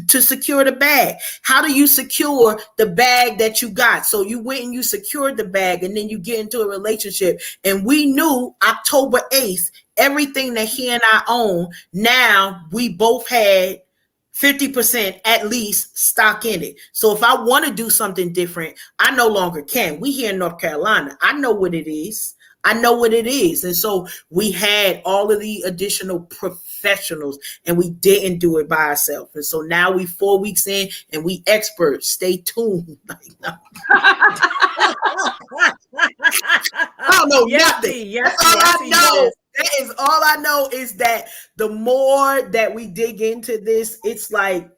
to secure the bag. How do you secure the bag that you got? So you went and you secured the bag, and then you get into a relationship, and we knew October 8th, everything that he and I own, now we both had 50% at least stock in it. So if I want to do something different, I no longer can. We here in North Carolina. I know what it is. I know what it is. And so we had all of the additional professionals, and we didn't do it by ourselves. And so now we 4 weeks in and we experts. Stay tuned. I don't know nothing. Yes, That's all I know. yes. That is all I know, is that the more that we dig into this, it's like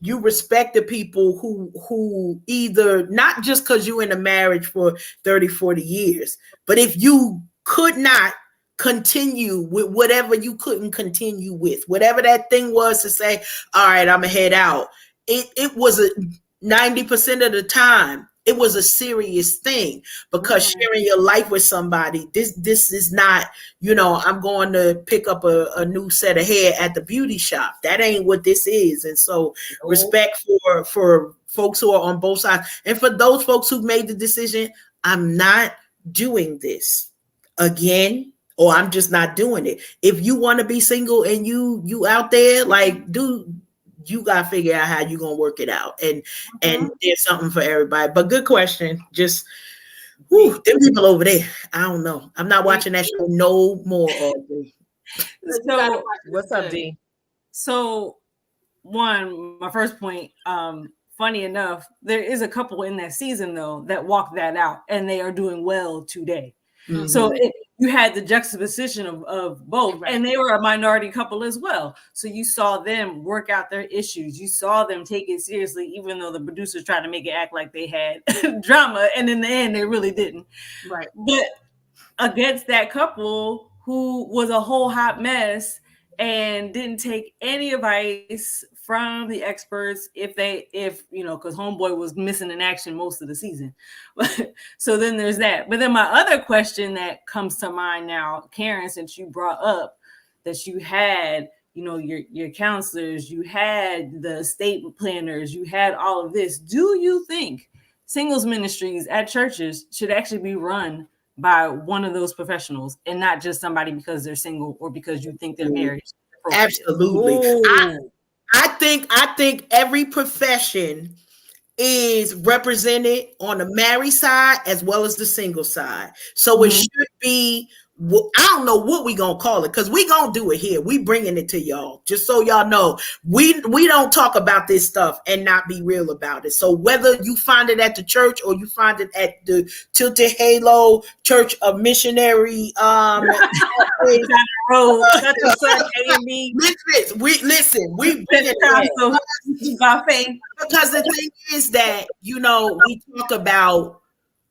you respect the people who either, not just because you're in a marriage for 30, 40 years, but if you could not continue with whatever you couldn't continue with, whatever that thing was to say, all right, I'm gonna head out. It was a 90% of the time, it was a serious thing, because sharing your life with somebody, this is not, I'm going to pick up a new set of hair at the beauty shop. That ain't what this is. And so respect for folks who are on both sides. And for those folks who made the decision, I'm not doing this again, or I'm just not doing it. If you want to be single and you out there, like, you gotta figure out how you're gonna work it out, and there's something for everybody. But good question. Just them people over there, I don't know, I'm not watching that show no more. So What's up, D? So my first point, funny enough, there is a couple in that season though that walk that out, and they are doing well today. Mm-hmm. So you had the juxtaposition of both, right. And they were a minority couple as well. So you saw them work out their issues. You saw them take it seriously, even though the producers tried to make it act like they had drama, and in the end, they really didn't. Right. But against that couple who was a whole hot mess and didn't take any advice from the experts, if because homeboy was missing in action most of the season. So then there's that. But then my other question that comes to mind now, Karen, since you brought up that you had, your counselors, you had the estate planners, you had all of this. Do you think singles ministries at churches should actually be run by one of those professionals, and not just somebody because they're single or because you think they're married? Absolutely. I think every profession is represented on the married side as well as the single side. So it should be, I don't know what we gonna call it, because we gonna do it here. We bringing it to y'all, just so y'all know. We don't talk about this stuff and not be real about it. So whether you find it at the church or you find it at the Tilted Halo Church of Missionary we bring it by faith, because the thing is that we talk about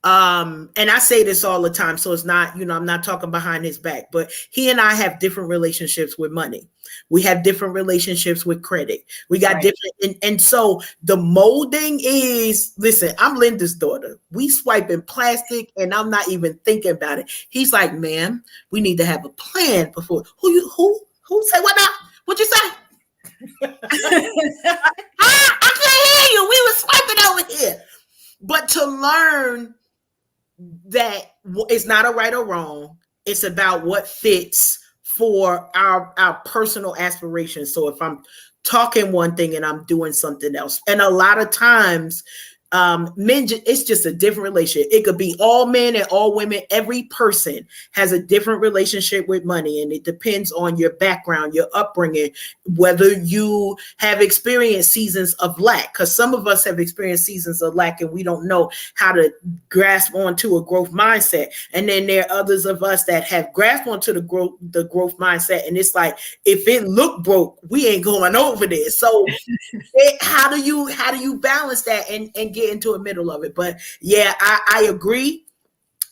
and I say this all the time, so it's not, I'm not talking behind his back, but he and I have different relationships with money. We have different relationships with credit. We got different, and so the molding is, listen, I'm Linda's daughter. We swiping plastic and I'm not even thinking about it. He's like, man, we need to have a plan before. Who say what now? What you say? I can't hear you. We were swiping over here. But to learn that it's not a right or wrong, it's about what fits for our personal aspirations. So if I'm talking one thing and I'm doing something else, and a lot of times men, it's just a different relationship. It could be all men and all women. Every person has a different relationship with money, and it depends on your background, your upbringing, whether you have experienced seasons of lack, because some of us have experienced seasons of lack and we don't know how to grasp onto a growth mindset. And then there are others of us that have grasped onto the growth mindset, and it's like, if it look broke, we ain't going over there. So how do you balance that and get into the middle of it? But yeah, I agree.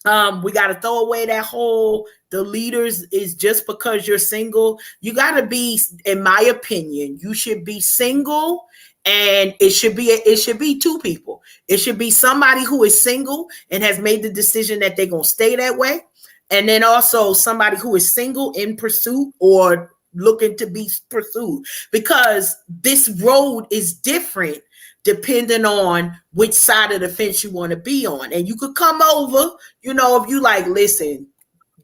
We got to throw away that whole, the leaders is just because you're single. You got to be, in my opinion, you should be single And it should be two people. It should be somebody who is single and has made the decision that they're going to stay that way, and then also somebody who is single in pursuit or looking to be pursued, because this road is different depending on which side of the fence you want to be on. And you could come over, if you like, listen,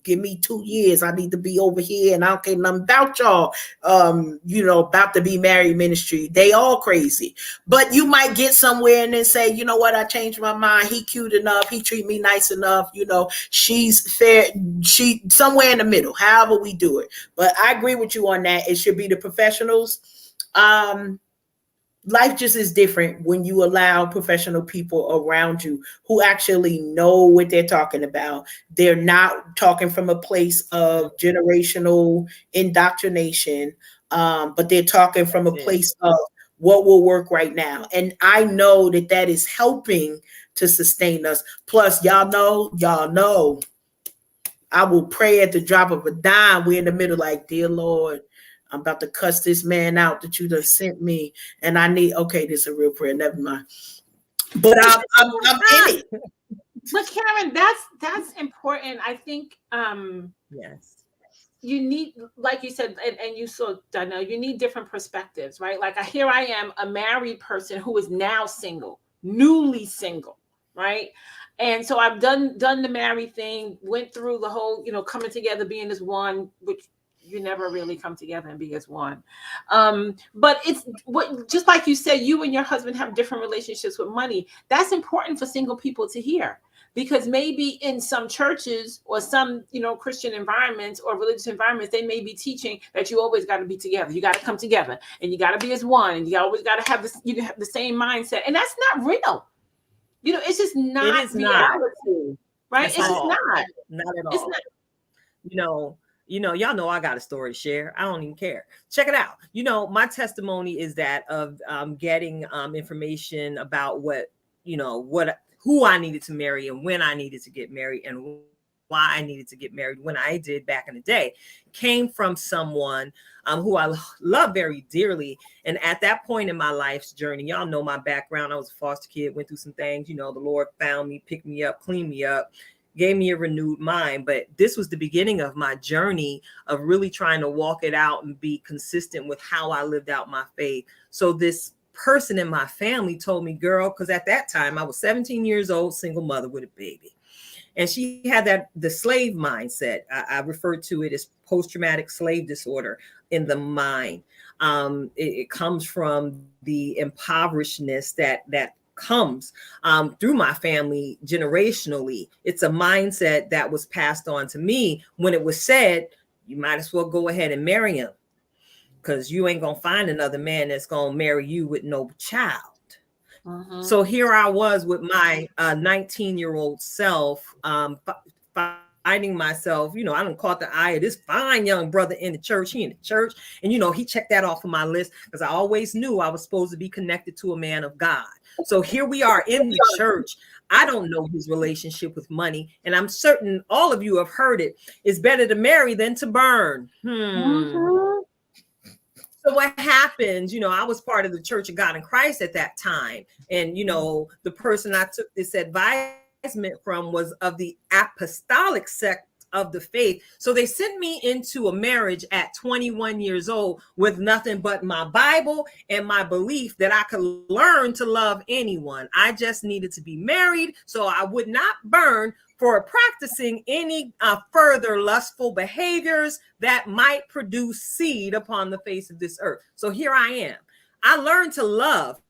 give me 2 years. I need to be over here, and I don't care nothing about y'all. About to be married ministry. They all crazy. But you might get somewhere and then say, you know what? I changed my mind. He cute enough. He treat me nice enough. She's fair. She somewhere in the middle. However we do it. But I agree with you on that. It should be the professionals. Life just is different when you allow professional people around you who actually know what they're talking about. They're not talking from a place of generational indoctrination, but they're talking from a place of what will work right now. And I know that is helping to sustain us. Plus, y'all know, I will pray at the drop of a dime. We're in the middle like, dear Lord, I'm about to cuss this man out that you done sent me, and I need. Okay, this is a real prayer. Never mind. But I'm in it. But Karen, that's important. I think. Yes. You need, like you said, and you saw, Donnell, you need different perspectives, right? Like here I am, a married person who is now single, newly single, right? And so I've done the married thing, went through the whole, coming together, being as one, which you never really come together and be as one. But it's just like you said, you and your husband have different relationships with money. That's important for single people to hear, because maybe in some churches or some, Christian environments or religious environments, they may be teaching that you always got to be together. You got to come together and you got to be as one, and you always got to have this, you have the same mindset. And that's not real. It's just not reality, right? It's just not at all. It's not. Y'all know I got a story to share. I don't even care. Check it out. My testimony is that of getting information about who I needed to marry and when I needed to get married and why I needed to get married when I did back in the day, came from someone who I love very dearly. And at that point in my life's journey, y'all know my background. I was a foster kid, went through some things. The Lord found me, picked me up, cleaned me up, gave me a renewed mind. But this was the beginning of my journey of really trying to walk it out and be consistent with how I lived out my faith. So this person in my family told me, girl, because at that time I was 17 years old, single mother with a baby. And she had the slave mindset. I refer to it as post-traumatic slave disorder in the mind. It comes from the impoverishedness that comes through my family generationally. It's a mindset that was passed on to me when it was said, you might as well go ahead and marry him, because you ain't going to find another man that's going to marry you with no child. Uh-huh. So here I was with my 19-year-old self, finding myself, I done caught the eye of this fine young brother in the church. He in the church. And, he checked that off of my list because I always knew I was supposed to be connected to a man of God. So here we are in the church. I don't know his relationship with money. And I'm certain all of you have heard it. It's better to marry than to burn. Uh-huh. So what happens, I was part of the Church of God in Christ at that time. And, the person I took this advisement from was of the apostolic sect of the faith. So they sent me into a marriage at 21 years old with nothing but my Bible and my belief that I could learn to love anyone. I just needed to be married so I would not burn for practicing any further lustful behaviors that might produce seed upon the face of this earth. So here I am. I learned to love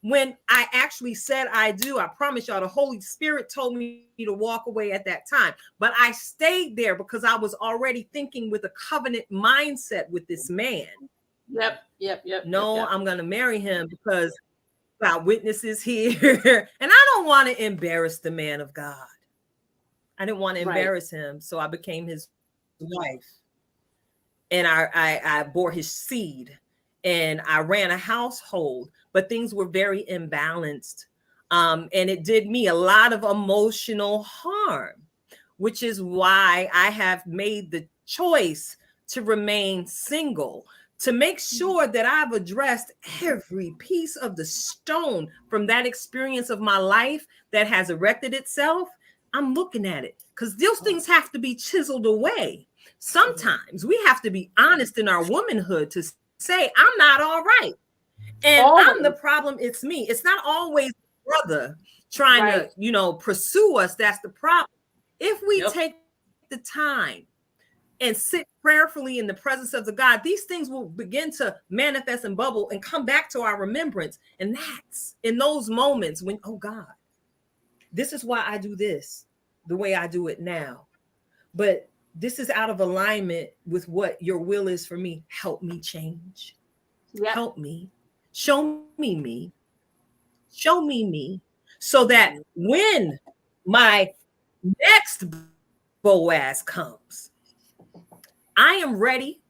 when I actually said I do. I promise y'all, the Holy Spirit told me to walk away at that time. But I stayed there because I was already thinking with a covenant mindset with this man. Yep. I'm going to marry him because God witnesses here. And I don't want to embarrass the man of God. I didn't want to embarrass him, so I became his wife. And I bore his seed, and I ran a household, but things were very imbalanced. And it did me a lot of emotional harm, which is why I have made the choice to remain single, to make sure that I've addressed every piece of the stone from that experience of my life that has erected itself. I'm looking at it because those things have to be chiseled away. Sometimes we have to be honest in our womanhood to say, I'm not all right. And I'm the problem. It's me. It's not always brother trying to, pursue us. That's the problem. If we take the time and sit prayerfully in the presence of the God, these things will begin to manifest and bubble and come back to our remembrance. And that's in those moments when, oh God, this is why I do this the way I do it now. But this is out of alignment with what your will is for me. Help me change. Help me. Show me me. Show me me. So that when my next Boaz comes, I am ready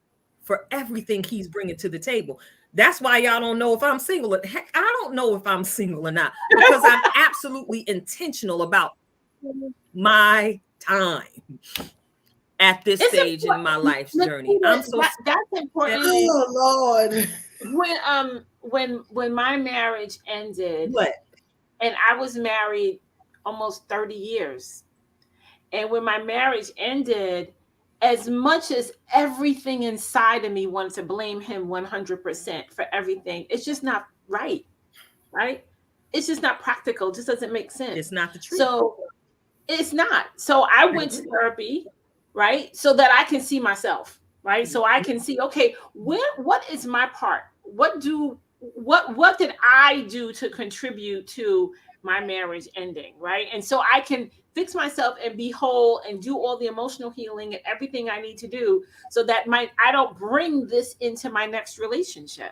for everything he's bringing to the table. That's why y'all don't know if I'm single. Heck, I don't know if I'm single or not, because I'm absolutely intentional about my time at this stage in my life's journey. I'm so that's important. Oh Lord. When my marriage ended, and I was married almost 30 years. And when my marriage ended, as much as everything inside of me wanted to blame him 100% for everything, it's just not right? It's just not practical. It just doesn't make sense. It's not the truth. So it's not. So I went to therapy, right? So that I can see myself, right? So I can see, okay, what is my part? What did I do to contribute to my marriage ending, right? And so I can fix myself and be whole and do all the emotional healing and everything I need to do so that I don't bring this into my next relationship.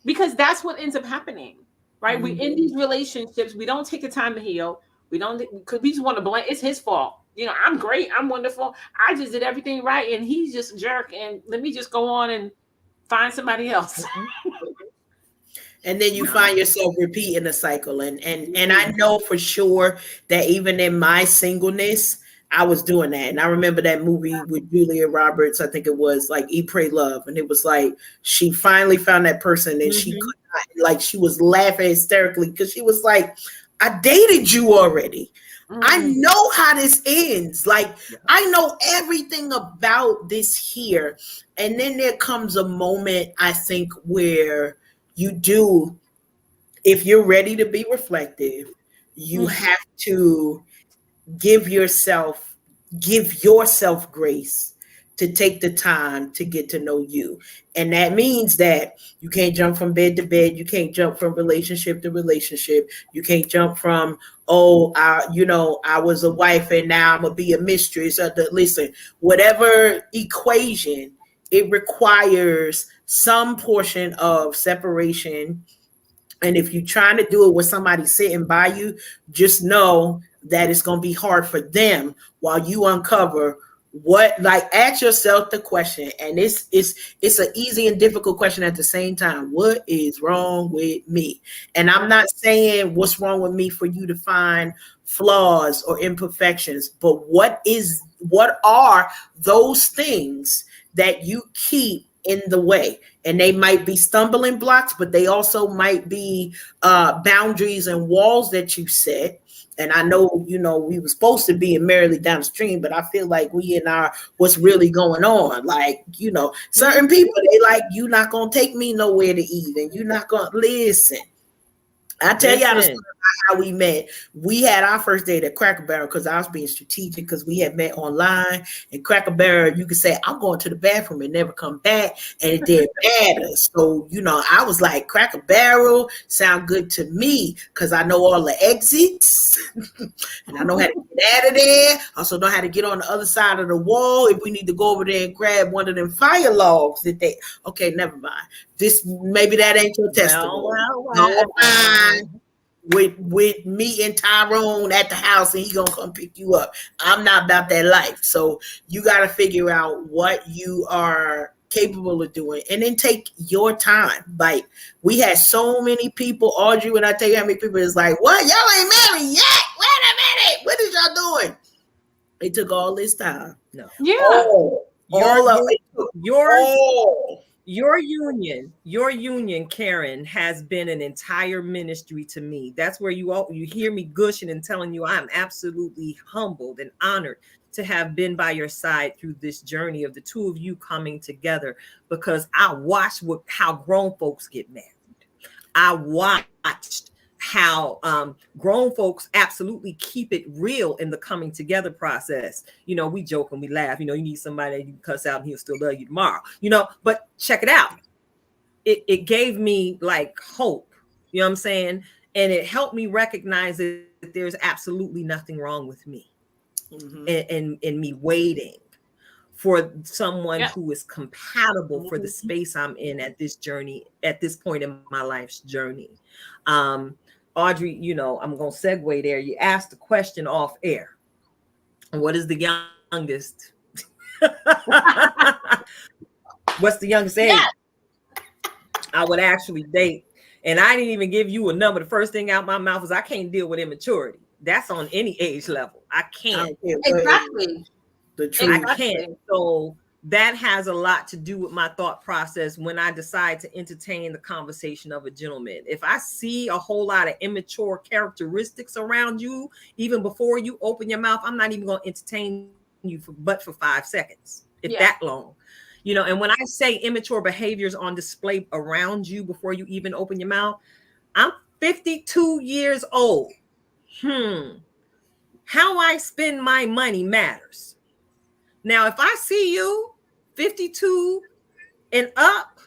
Because that's what ends up happening, right? We in these relationships, we don't take the time to heal. We don't, because we just want to blame, it's his fault. I'm great, I'm wonderful, I just did everything right, and he's just a jerk, and let me just go on and find somebody else. And then you find yourself repeating the cycle. And I know for sure that even in my singleness, I was doing that. And I remember that movie with Julia Roberts, I think it was like Eat, Pray, Love. And it was like, she finally found that person and she could not, like, she was laughing hysterically because she was like, I dated you already. I know how this ends. Like, I know everything about this here. And then there comes a moment, I think, where you do, if you're ready to be reflective, you have to give yourself grace to take the time to get to know you. And that means that you can't jump from bed to bed. You can't jump from relationship to relationship. You can't jump from, I was a wife and now I'm going to be a mistress. Listen, whatever equation, it requires some portion of separation. And if you're trying to do it with somebody sitting by you, just know that it's going to be hard for them while you uncover ask yourself the question. And it's an easy and difficult question at the same time. What is wrong with me? And I'm not saying what's wrong with me for you to find flaws or imperfections, but what are those things that you keep in the way? And they might be stumbling blocks, but they also might be boundaries and walls that you set. And I know, we were supposed to be in Merrily Down the Stream, but I feel like we in our what's really going on. Like, certain people, they like, you're not going to take me nowhere to eat, and you're not going to listen. I tell y'all the story about how we met. We had our first date at Cracker Barrel because I was being strategic because we had met online. And Cracker Barrel, you could say, I'm going to the bathroom and never come back. And it didn't matter. So, I was like, Cracker Barrel sound good to me because I know all the exits. And I know how to get out of there. I also know how to get on the other side of the wall if we need to go over there and grab one of them fire logs okay, never mind. Maybe that ain't your testimony. With me and Tyrone at the house and he gonna come pick you up. I'm not about that life. So you got to figure out what you are capable of doing and then take your time. Like, we had so many people, Audrey, when I tell you how many people is like, what? Y'all ain't married yet? Wait a minute. What is y'all doing? It took all this time. No. Yeah. Your union, Karen, has been an entire ministry to me. That's where you hear me gushing and telling you I'm absolutely humbled and honored to have been by your side through this journey of the two of you coming together, because I watched how grown folks get married. I watched how grown folks absolutely keep it real in the coming together process. We joke and we laugh. You need somebody that you can cuss out and he'll still love you tomorrow. But check it out. It gave me like hope. You know what I'm saying? And it helped me recognize that there's absolutely nothing wrong with me, and me waiting for someone who is compatible for the space I'm in at this journey, at this point in my life's journey. Audrey, I'm going to segue there. You asked the question off air. What is the youngest? What's the youngest age I would actually date? And I didn't even give you a number. The first thing out my mouth was I can't deal with immaturity. That's on any age level. I can't. Exactly. I can't. So that has a lot to do with my thought process when I decide to entertain the conversation of a gentleman. If I see a whole lot of immature characteristics around you, even before you open your mouth, I'm not even going to entertain you for 5 seconds, if that long. And when I say immature behaviors on display around you before you even open your mouth, I'm 52 years old. How I spend my money matters. Now, if I see you 52 and up,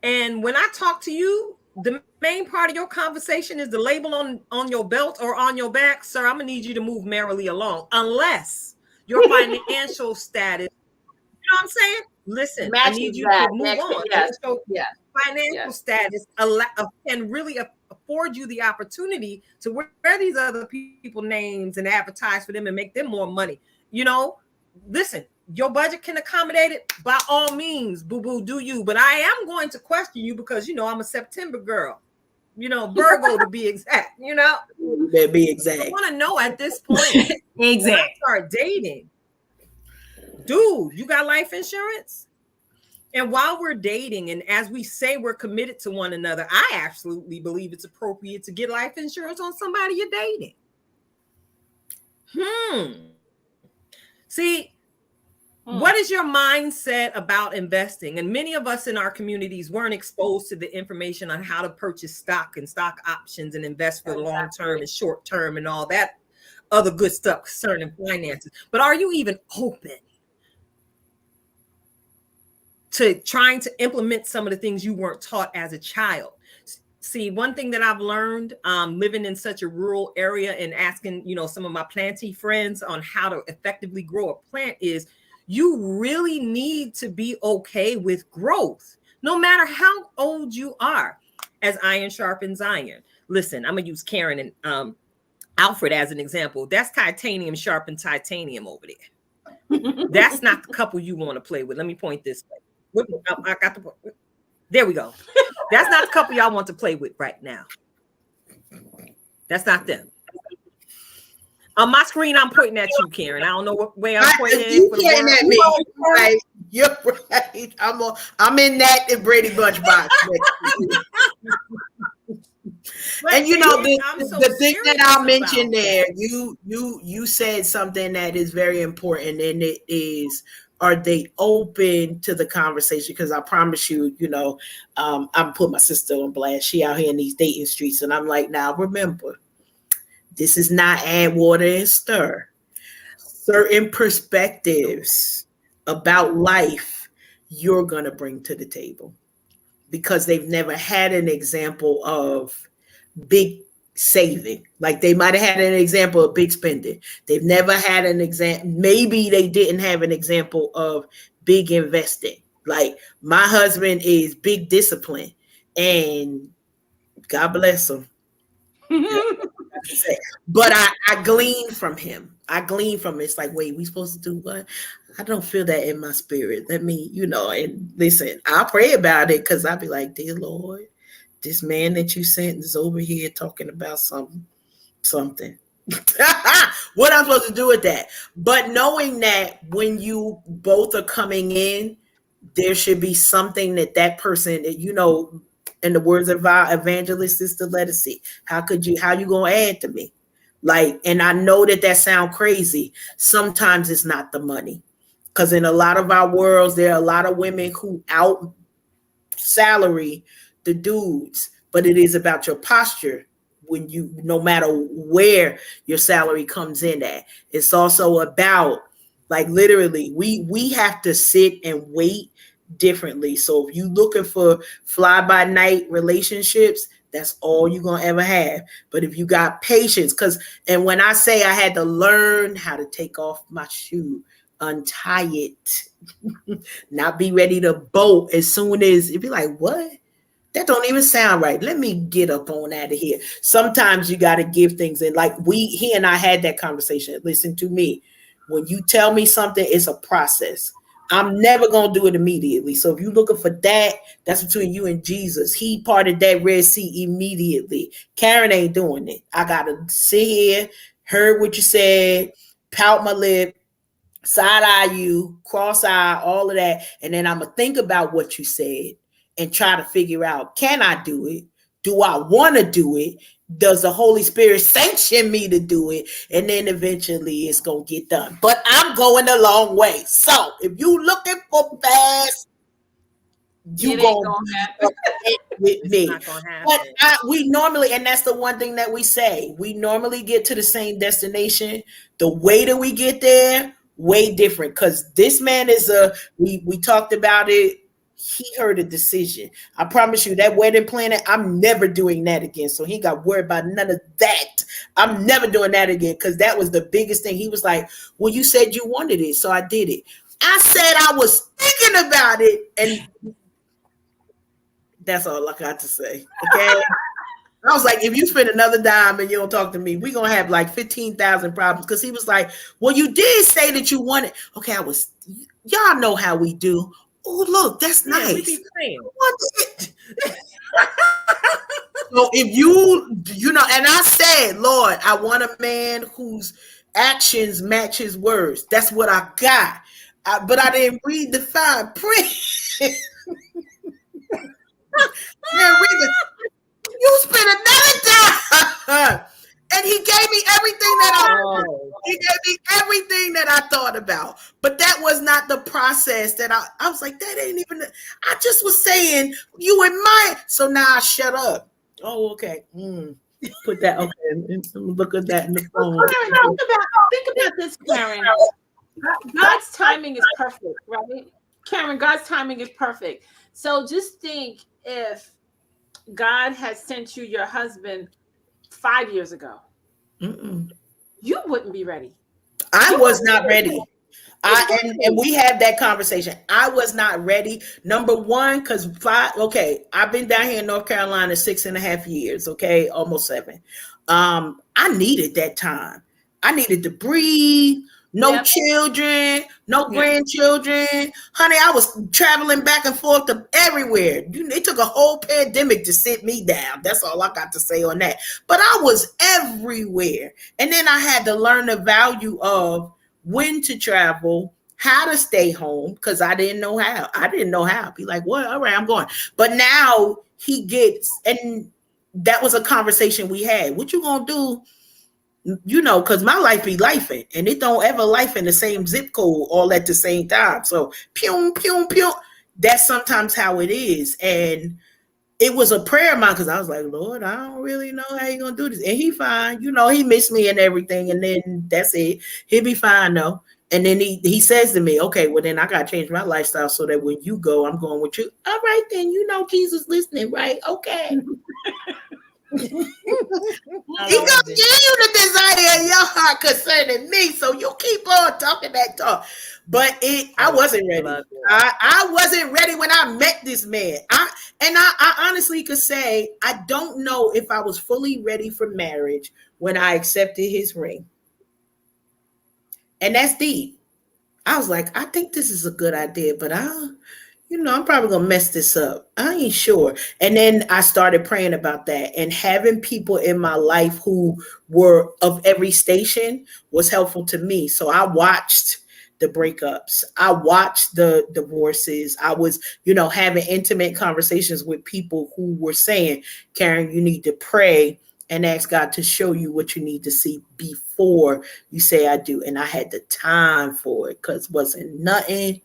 and when I talk to you, the main part of your conversation is the label on your belt or on your back, sir, I'm going to need you to move merrily along, unless your financial status, you know what I'm saying? Listen, I need you to move on. So financial status can really afford you the opportunity to wear these other people names and advertise for them and make them more money. Listen, your budget can accommodate it, by all means, boo-boo, do you. But I am going to question you because, I'm a September girl, Virgo to be exact, Be exact. I want to know at this point, when I start dating, dude, you got life insurance? And while we're dating, and as we say we're committed to one another, I absolutely believe it's appropriate to get life insurance on somebody you're dating. See, what is your mindset about investing? And many of us in our communities weren't exposed to the information on how to purchase stock and stock options and invest for the long term and short term and all that other good stuff concerning finances. But are you even open to trying to implement some of the things you weren't taught as a child? See, one thing that I've learned living in such a rural area and asking, some of my plantee friends on how to effectively grow a plant is you really need to be okay with growth, no matter how old you are, as iron sharpens iron. Listen, I'm going to use Karen and Alfred as an example. That's titanium sharpened titanium over there. That's not the couple you want to play with. Let me point this way. I got the point. There we go. That's not the couple y'all want to play with right now. That's not them. On my screen, I'm pointing at you, Karen. I don't know what way I'm pointing at. You pointing at me. You're right. I'm in that Brady Bunch box. And the thing that I'll mention there, you said something that is very important, and it is, are they open to the conversation? Because I promise you, I'm putting my sister on blast. She out here in these dating streets, and I'm like, now remember, this is not add water and stir. Certain perspectives about life you're gonna bring to the table, because they've never had an example of big saving. Like they might have had an example of big spending. They've never had an example. Maybe they didn't have an example of big investing. Like my husband is big discipline, and God bless him. But I glean from him. It's like, wait, we supposed to do what? I don't feel that in my spirit. Let me, and listen, I'll pray about it, because I'll be like, dear Lord, this man that you sent is over here talking about something. What I'm supposed to do with that? But knowing that when you both are coming in there should be something that person, you know, in the words of our evangelist Sister Lettucey, how you gonna add to me? Like, and I know that sound crazy. Sometimes it's not the money, because in a lot of our worlds, there are a lot of women who out salary the dudes, but it is about your posture. When you, no matter where your salary comes in at, it's also about, like, literally, we have to sit and wait differently. So if you looking for fly by night relationships, that's all you're gonna ever have. But if you got patience, and when I say I had to learn how to take off my shoe, untie it, not be ready to bolt as soon as it be like, what? That don't even sound right. Let me get up on out of here. Sometimes you got to give things in. Like he and I had that conversation. Listen to me. When you tell me something, it's a process. I'm never going to do it immediately. So if you're looking for that, that's between you and Jesus. He parted that Red Sea immediately. Karen ain't doing it. I got to sit here, heard what you said, pout my lip, side eye you, cross eye, all of that. And then I'm going to think about what you said and try to figure out, can I do it? Do I want to do it? Does the Holy Spirit sanction me to do it? And then eventually it's going to get done. But I'm going a long way. So if you looking for fast, you going to with me. But we normally, and that's the one thing that we say, we normally get to the same destination. The way that we get there, way different. Because this man is we talked about it. He heard a decision. I promise you that wedding planner, I'm never doing that again. So he got worried about none of that. I'm never doing that again, because that was the biggest thing. He was like, well, you said you wanted it, so I did it. I said I was thinking about it, and that's all I got to say. Okay. I was like, if you spend another dime and you don't talk to me, we're going to have like 15,000 problems. Because he was like, well, you did say that you wanted. Okay, y'all know how we do. Oh, look, that's nice. We be praying. So if you know, and I said, Lord, I want a man whose actions match his words. That's what I got. But I didn't read the fine print. You spent another time, and he gave me everything that I thought about. But that was not the process that I was like, that ain't even. I just was saying you and mine. So now I shut up. Oh, okay. Put that. Okay, look at that in the phone. Karen, think about this, Karen. God's timing is perfect, right? Karen, God's timing is perfect. So just think, if God had sent you your husband 5 years ago, you wouldn't be ready. I was not ready. And we had that conversation. I was not ready. Number one, because I've been down here in North Carolina 6.5 years, okay, almost 7. I needed that time. I needed to breathe. No children, no grandchildren. Honey, I was traveling back and forth to everywhere. It took a whole pandemic to sit me down. That's all I got to say on that. But I was everywhere. And then I had to learn the value of when to travel, how to stay home, because I didn't know how. I'd be like, well, all right, I'm going. But now he gets, and that was a conversation we had. What you gonna do? You know, because my life be lifing, and it don't ever life in the same zip code all at the same time. So, pew, pew, pew. That's sometimes how it is. And it was a prayer of mine, because I was like, Lord, I don't really know how you gonna do this. And he fine, you know, he missed me and everything, and then that's it. He'll be fine though. And then he says to me, okay, well then I gotta change my lifestyle so that when you go, I'm going with you. All right, then, you know, Jesus listening, right? Okay. He gonna give you the desire in your heart concerning me, so you keep on talking that talk. But I wasn't ready. I wasn't ready when I met this man. I honestly could say I don't know if I was fully ready for marriage when I accepted his ring. And that's deep. I was like, I think this is a good idea, but I'm probably going to mess this up. I ain't sure. And then I started praying about that, and having people in my life who were of every station was helpful to me. So I watched the breakups. I watched the divorces. I was, you know, having intimate conversations with people who were saying, Karen, you need to pray and ask God to show you what you need to see before you say I do. And I had the time for it because wasn't nothing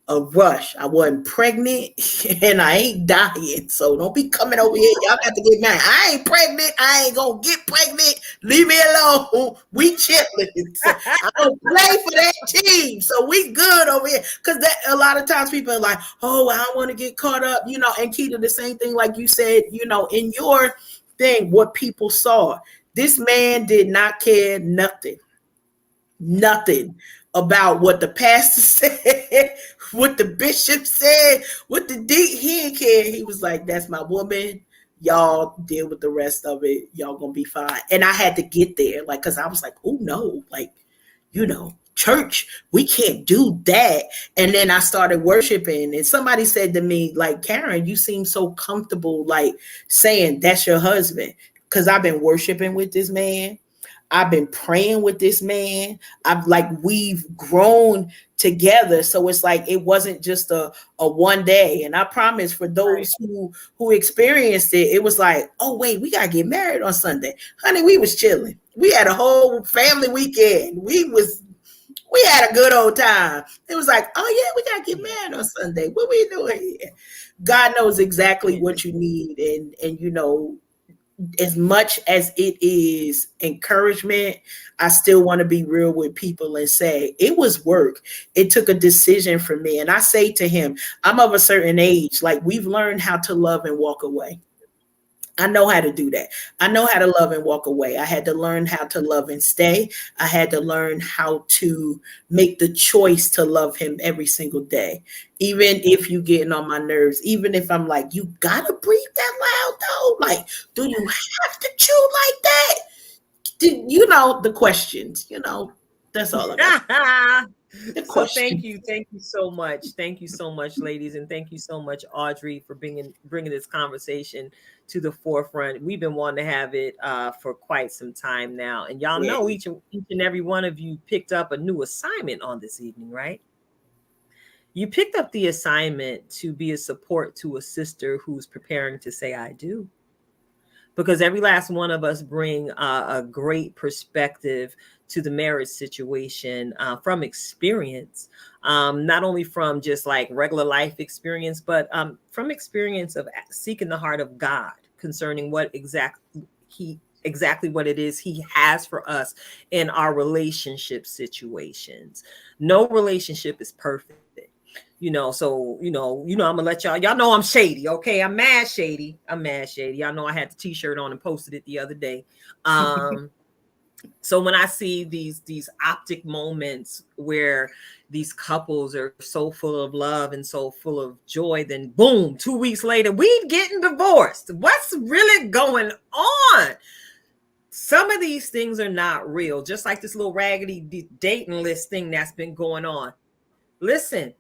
a rush. I wasn't pregnant and I ain't dying. So don't be coming over here. Y'all got to get mad. I ain't pregnant. I ain't gonna get pregnant. Leave me alone. We chilling. So I don't play for that team. So we good over here. Cause that a lot of times people are like, oh, I don't want to get caught up, you know, and Keita, the same thing like you said, you know, in your thing, what people saw. This man did not care nothing about what the pastor said, what the bishop said, what the deacon, he didn't care. He was like, that's my woman. Y'all deal with the rest of it. Y'all gonna be fine. And I had to get there, like, because I was like, oh no, like, you know, church, we can't do that. And then I started worshiping, and somebody said to me, like, Karen, you seem so comfortable, like, saying that's your husband. Because I've been worshiping with this man. I've been praying with this man. We've grown together. So it's like, it wasn't just a one day. And I promise for those who experienced it, it was like, oh wait, we got to get married on Sunday. Honey, we was chilling. We had a whole family weekend. We had a good old time. It was like, oh yeah, we got to get married on Sunday. What we doing here? God knows exactly what you need. And you know, as much as it is encouragement, I still want to be real with people and say it was work. It took a decision for me. And I say to him, I'm of a certain age. Like, we've learned how to love and walk away. I know how to do that. I know how to love and walk away. I had to learn how to love and stay. I had to learn how to make the choice to love him every single day. Even if you getting on my nerves, even if I'm like, you gotta breathe that loud though. Like, do you have to chew like that? You know, the questions, you know, that's all I got. So thank you so much, ladies, and thank you so much, Audrey, for bringing this conversation to the forefront. We've been wanting to have it for quite some time now, and y'all know each and every one of you picked up a new assignment on this evening, right? You picked up the assignment to be a support to a sister who's preparing to say I do. Because every last one of us bring a great perspective to the marriage situation from experience, not only from just like regular life experience, but from experience of seeking the heart of God concerning what exactly what it is he has for us in our relationship situations. No relationship is perfect. You know, so, I'm gonna let y'all know I'm shady. Okay. I'm mad shady. Y'all know I had the t-shirt on and posted it the other day. So when I see these optic moments where these couples are so full of love and so full of joy, then boom, 2 weeks later, we getting divorced. What's really going on? Some of these things are not real, just like this little raggedy dating list thing that's been going on. Listen,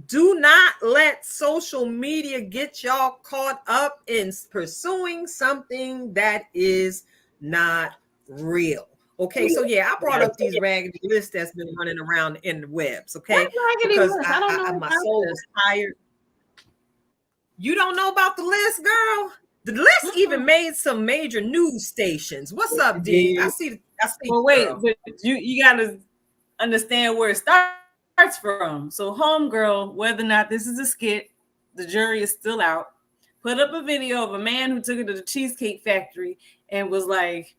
do not let social media get y'all caught up in pursuing something that is not real. Okay, so yeah, I brought up these raggedy lists that's been running around in the webs. Okay, because I don't know my soul is tired. You don't know about the list, girl? The list even made some major news stations. What's up, D? I see. Well, wait, but you gotta understand where it starts from. So homegirl, whether or not this is a skit, the jury is still out, put up a video of a man who took it to the Cheesecake Factory and was like,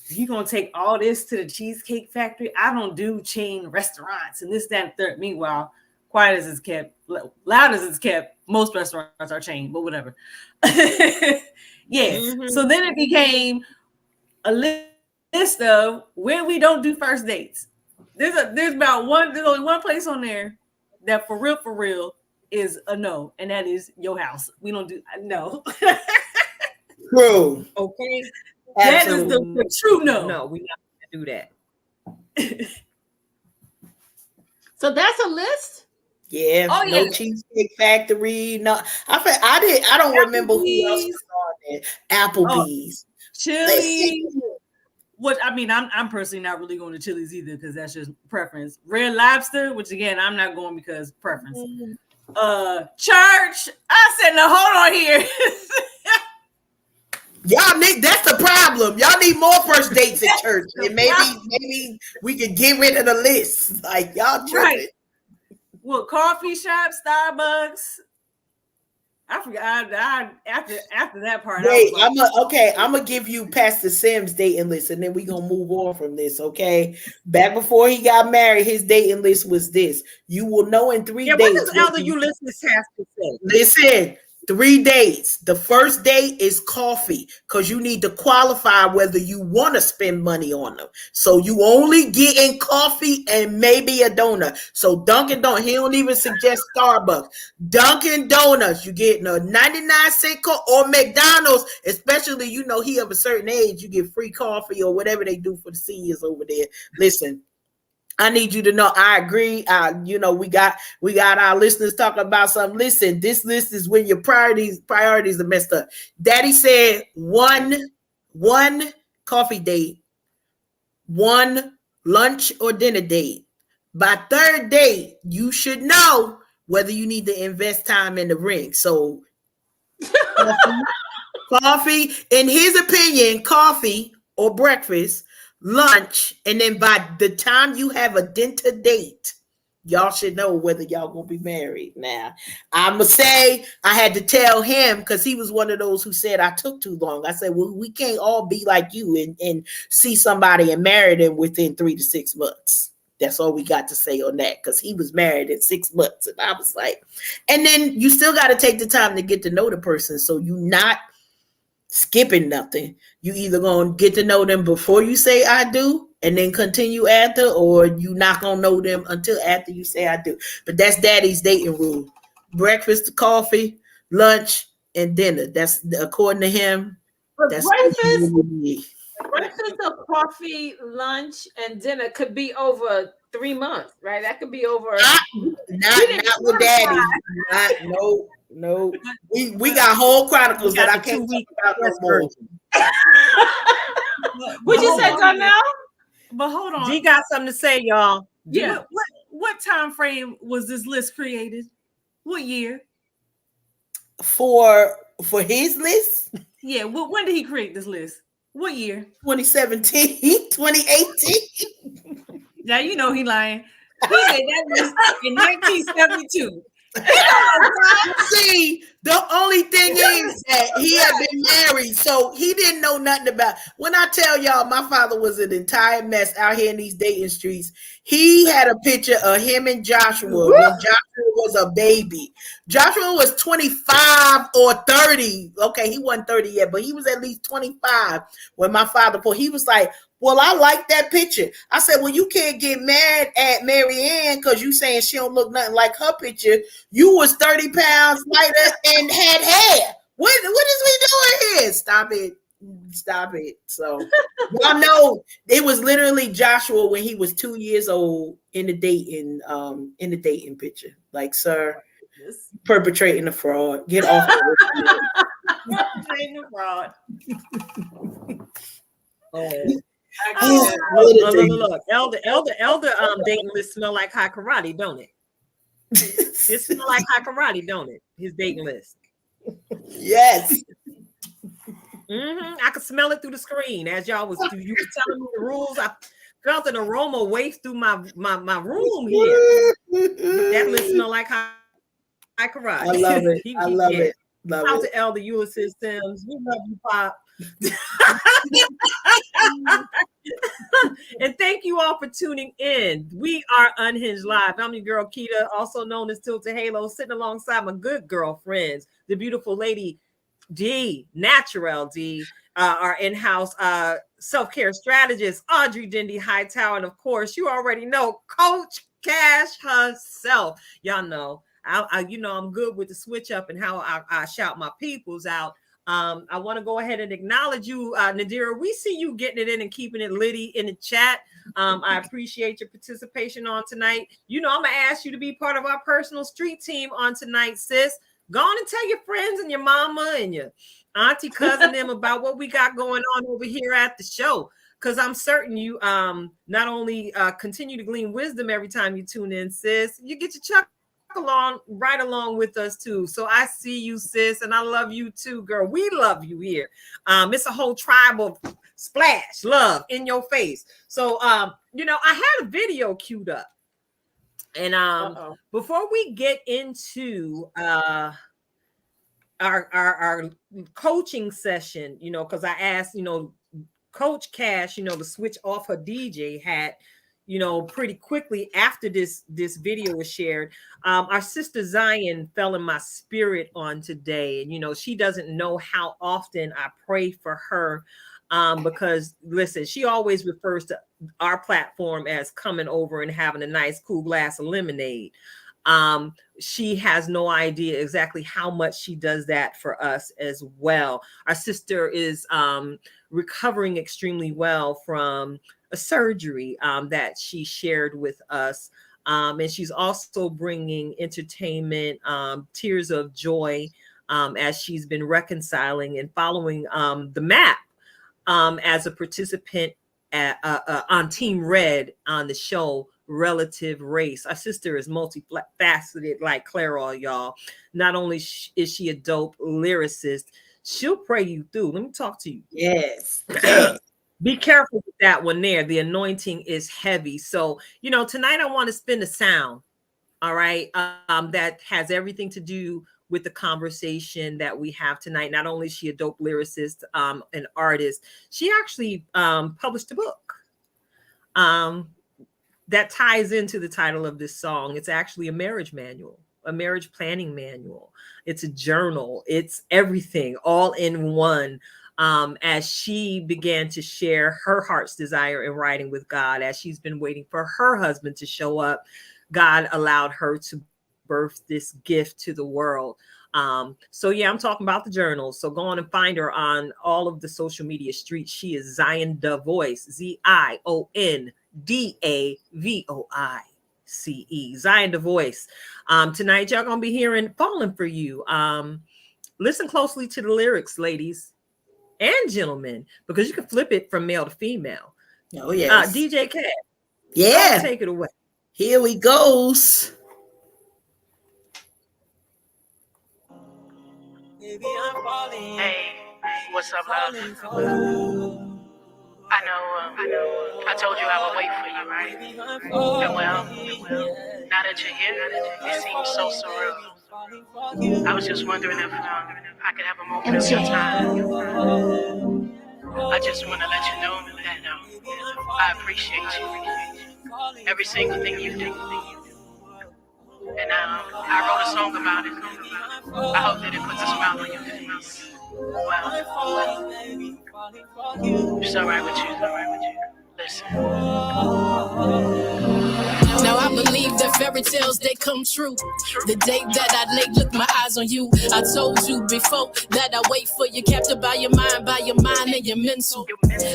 you gonna take all this to the Cheesecake Factory? I don't do chain restaurants and this, that, and third. Meanwhile, quiet as it's kept, loud as it's kept, most restaurants are chained, but whatever. Yes. So then it became a list of where we don't do first dates. There's only one place on there that for real is a no, and that is your house. We don't do no. True. Okay. That is the true no. No, we're not gonna do that. So that's a list. Yeah. Oh, no Cheesecake Factory. No, I don't remember who else was on there. Applebee's. Chili. What I mean, I'm personally not really going to Chili's either because that's just preference. Red Lobster, which again I'm not going because preference. Church, I said, no, hold on here. Y'all need, that's the problem. Y'all need more first dates at church, and maybe we could get rid of the list. Like y'all tripping. Right. Well, coffee shop, Starbucks. I forgot. After that part. Wait, like, I'm gonna give you Pastor Sim's dating list, and then we gonna move on from this. Okay, back before he got married, his dating list was this: you will know in 3 days. What does Elder Ulysses have to say? Listen, 3 dates. The first date is coffee because you need to qualify whether you want to spend money on them. So you only get in coffee and maybe a donut. So Dunkin' Donuts, he don't even suggest Starbucks. Dunkin' Donuts, you get a 99-cent or McDonald's, especially he of a certain age, you get free coffee or whatever they do for the seniors over there. Listen, I need you to know I agree. We got our listeners talking about something. Listen, this list is when your priorities are messed up. Daddy said one coffee date, 1 lunch or dinner date. By 3rd date, you should know whether you need to invest time in the ring. So coffee, in his opinion, coffee or breakfast, lunch, and then by the time you have a dinner date, y'all should know whether y'all gonna be married. Now, I'ma say I had to tell him because he was one of those who said I took too long. I said, well, we can't all be like you and see somebody and marry them within 3 to 6 months. That's all we got to say on that because he was married in 6 months. And I was like, and then you still got to take the time to get to know the person. So you not skipping nothing. You either gonna get to know them before you say I do and then continue after, or you not gonna know them until after you say I do. But that's Daddy's dating rule: breakfast, coffee, lunch, and dinner. That's according to him. But That's breakfast of coffee, lunch, and dinner could be over 3 months, right? That could be over. Not with Daddy. No. We got whole chronicles that I can't talk about no more. What'd you say, Donnell? But hold on. G got something to say, y'all. Yeah. What time frame was this list created? What year? For his list? Yeah. When did he create this list? What year? 2017, 2018. Now he lying. He made that list in 1972. See, the only thing is that he had been married, so he didn't know nothing about. When I tell y'all, my father was an entire mess out here in these dating streets. He had a picture of him and Joshua when Joshua was a baby. Joshua was 25 or 30. Okay, he wasn't 30 yet, but he was at least 25 when my father pulled. He was like, well, I like that picture. I said, well, you can't get mad at Mary Ann because you saying she don't look nothing like her picture. You was 30 pounds lighter and had hair. What is we doing here? Stop it. So y'all know it was literally Joshua when he was 2 years old in the dating picture. Like, sir, perpetrating a fraud. Get off Perpetrating a fraud. Look, elder dating list smell like hot karate, don't it? It smell like hot karate, don't it? His dating list. Yes. I could smell it through the screen as you were telling me the rules. I felt an aroma waft through my room here. That list smell like hot karate. I love it. I love it. Shout out to Elder Ulysses Sims. We love you, Pop. And thank you all for tuning in. We are Unhinged Live. I'm your girl Keita, also known as Tilted Halo, sitting alongside my good girlfriends, the beautiful lady D, Natural D, our in-house self-care strategist, Audrey Dindy Hightower, and of course, you already know Coach Cash herself. Y'all know I'm good with the switch up and how I shout my peoples out. I want to go ahead and acknowledge you, Nadira. We see you getting it in and keeping it litty in the chat. I appreciate your participation on tonight. I'm gonna ask you to be part of our personal street team on tonight, sis. Go on and tell your friends and your mama and your auntie, cousin them about what we got going on over here at the show. because I'm certain you not only continue to glean wisdom every time you tune in, sis, you get your chuck along right along with us too. So I see you, sis, and I love you too, girl. We love you here. It's a whole tribe of splash love in your face. So you know, I had a video queued up. And before we get into our coaching session, you know, because I asked, you know, Coach Cash, you know, to switch off her DJ hat, you know, pretty quickly after this video was shared. Our sister Zion fell in my spirit on today, and you know, she doesn't know how often I pray for her. Because listen, she always refers to our platform as coming over and having a nice cool glass of lemonade. She has no idea exactly how much she does that for us as well. Our sister is recovering extremely well from a surgery that she shared with us. And she's also bringing entertainment, tears of joy, as she's been reconciling and following the map as a participant on Team Red on the show Relative Race. Our sister is multifaceted like Clairol, y'all. Not only is she a dope lyricist, she'll pray you through. Let me talk to you. Yes. Be careful with that one there. The anointing is heavy. So, you know, tonight I want to spin a sound, all right, that has everything to do with the conversation that we have tonight. Not only is she a dope lyricist, an artist, she actually published a book that ties into the title of this song. It's actually a marriage manual, a marriage planning manual. It's a journal. It's everything all in one. As she began to share her heart's desire in writing with God, as she's been waiting for her husband to show up, God allowed her to birth this gift to the world. So yeah, I'm talking about the journal. So go on and find her on all of the social media streets. She is Zion Da Voice, ZionDavoice, Zion Da Voice. Tonight, y'all gonna be hearing "Falling for You." Listen closely to the lyrics, ladies and gentlemen, because you can flip it from male to female. Oh yes. DJ Cat, yeah, take it away. Here we goes. Baby, I'm falling. Hey, what's up, love? I know. I told you I would wait for you, right? And well, now that you're here, it seems so surreal. I was just wondering if I could have a moment of your time. I just want to let you know that I appreciate you. Every single thing you do. And I wrote a song about it. I hope that it puts a smile on your face. Well, it's all right with you. Listen. Now I believe that fairy tales, they come true. The day that I look my eyes on you. I told you before that I wait for you, captured by your mind and your mental.